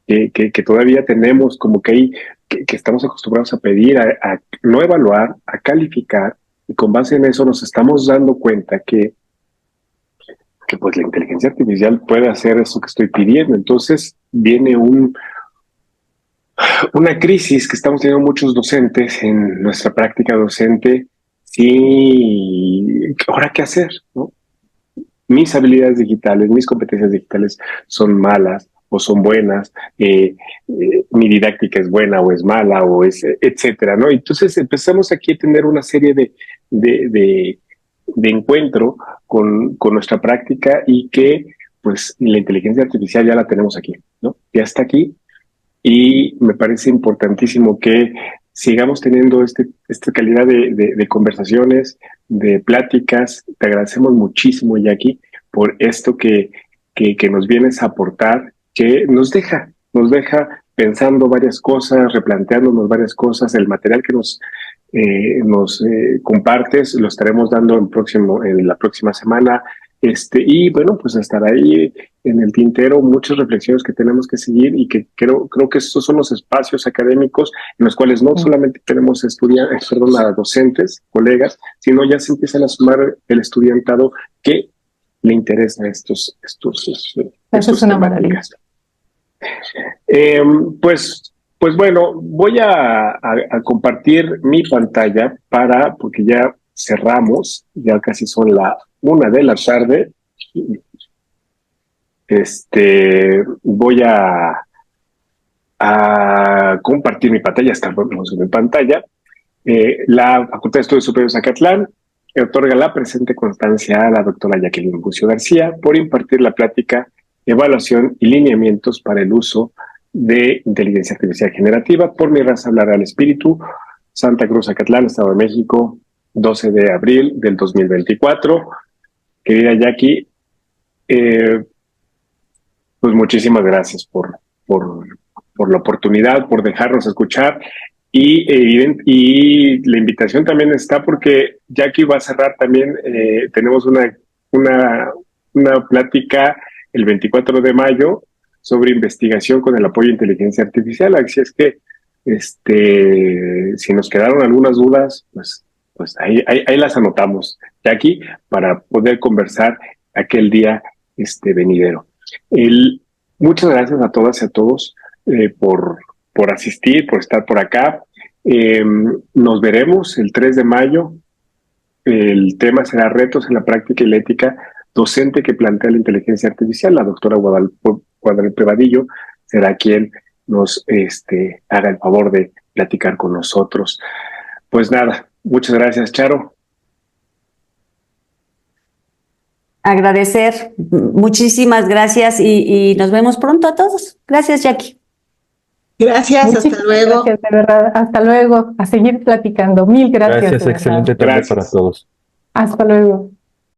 que todavía tenemos, como que estamos acostumbrados a pedir, a no evaluar, a calificar, y con base en eso nos estamos dando cuenta que pues la inteligencia artificial puede hacer eso que estoy pidiendo. Entonces viene una crisis que estamos teniendo muchos docentes en nuestra práctica docente. Sí, ¿ahora qué hacer? ¿No? Mis habilidades digitales, mis competencias digitales son malas o son buenas, mi didáctica es buena o es mala, o es, etcétera, ¿no? Entonces empezamos aquí a tener una serie de encuentro con nuestra práctica, y que pues la inteligencia artificial ya la tenemos aquí, ¿no? Ya está aquí, y me parece importantísimo que sigamos teniendo esta calidad de conversaciones, de pláticas. Te agradecemos muchísimo, Jackie, por esto que nos vienes a aportar, que nos deja pensando varias cosas, replanteándonos varias cosas. El material que nos compartes lo estaremos dando en la próxima semana. Y bueno, pues estar ahí en el tintero muchas reflexiones que tenemos que seguir, y que creo que estos son los espacios académicos en los cuales no solamente tenemos a docentes, colegas, sino ya se empiezan a sumar el estudiantado que le interesa estos temáticas. Pues bueno, voy a compartir mi pantalla porque ya cerramos, ya casi son la 1 de la tarde. Voy a compartir mi pantalla, estamos en mi pantalla. La Facultad de Estudios Superiores Acatlán otorga la presente constancia a la doctora Jacqueline Bucio García por impartir la plática Evaluación y lineamientos para el uso de inteligencia artificial generativa. Por mi raza hablará el espíritu. Santa Cruz, Acatlán, Estado de México, 12 de abril del 2024. Querida Jackie, pues muchísimas gracias por la oportunidad, por dejarnos escuchar, y la invitación también está porque Jackie va a cerrar también. Tenemos una plática el 24 de mayo sobre investigación con el apoyo de inteligencia artificial. Así es que si nos quedaron algunas dudas, pues ahí las anotamos, Jackie, para poder conversar aquel día venidero. Muchas gracias a todas y a todos por asistir, por estar por acá. Nos veremos el 3 de mayo. El tema será retos en la práctica y la ética docente que plantea la inteligencia artificial. La doctora Guadalupe Vadillo será quien nos haga el favor de platicar con nosotros. Pues nada, muchas gracias, Charo. Agradecer, muchísimas gracias, y nos vemos pronto a todos. Gracias, Jackie. Gracias, hasta luego. Gracias, de verdad, hasta luego. A seguir platicando. Mil gracias. Gracias, excelente tarde para todos. Hasta luego.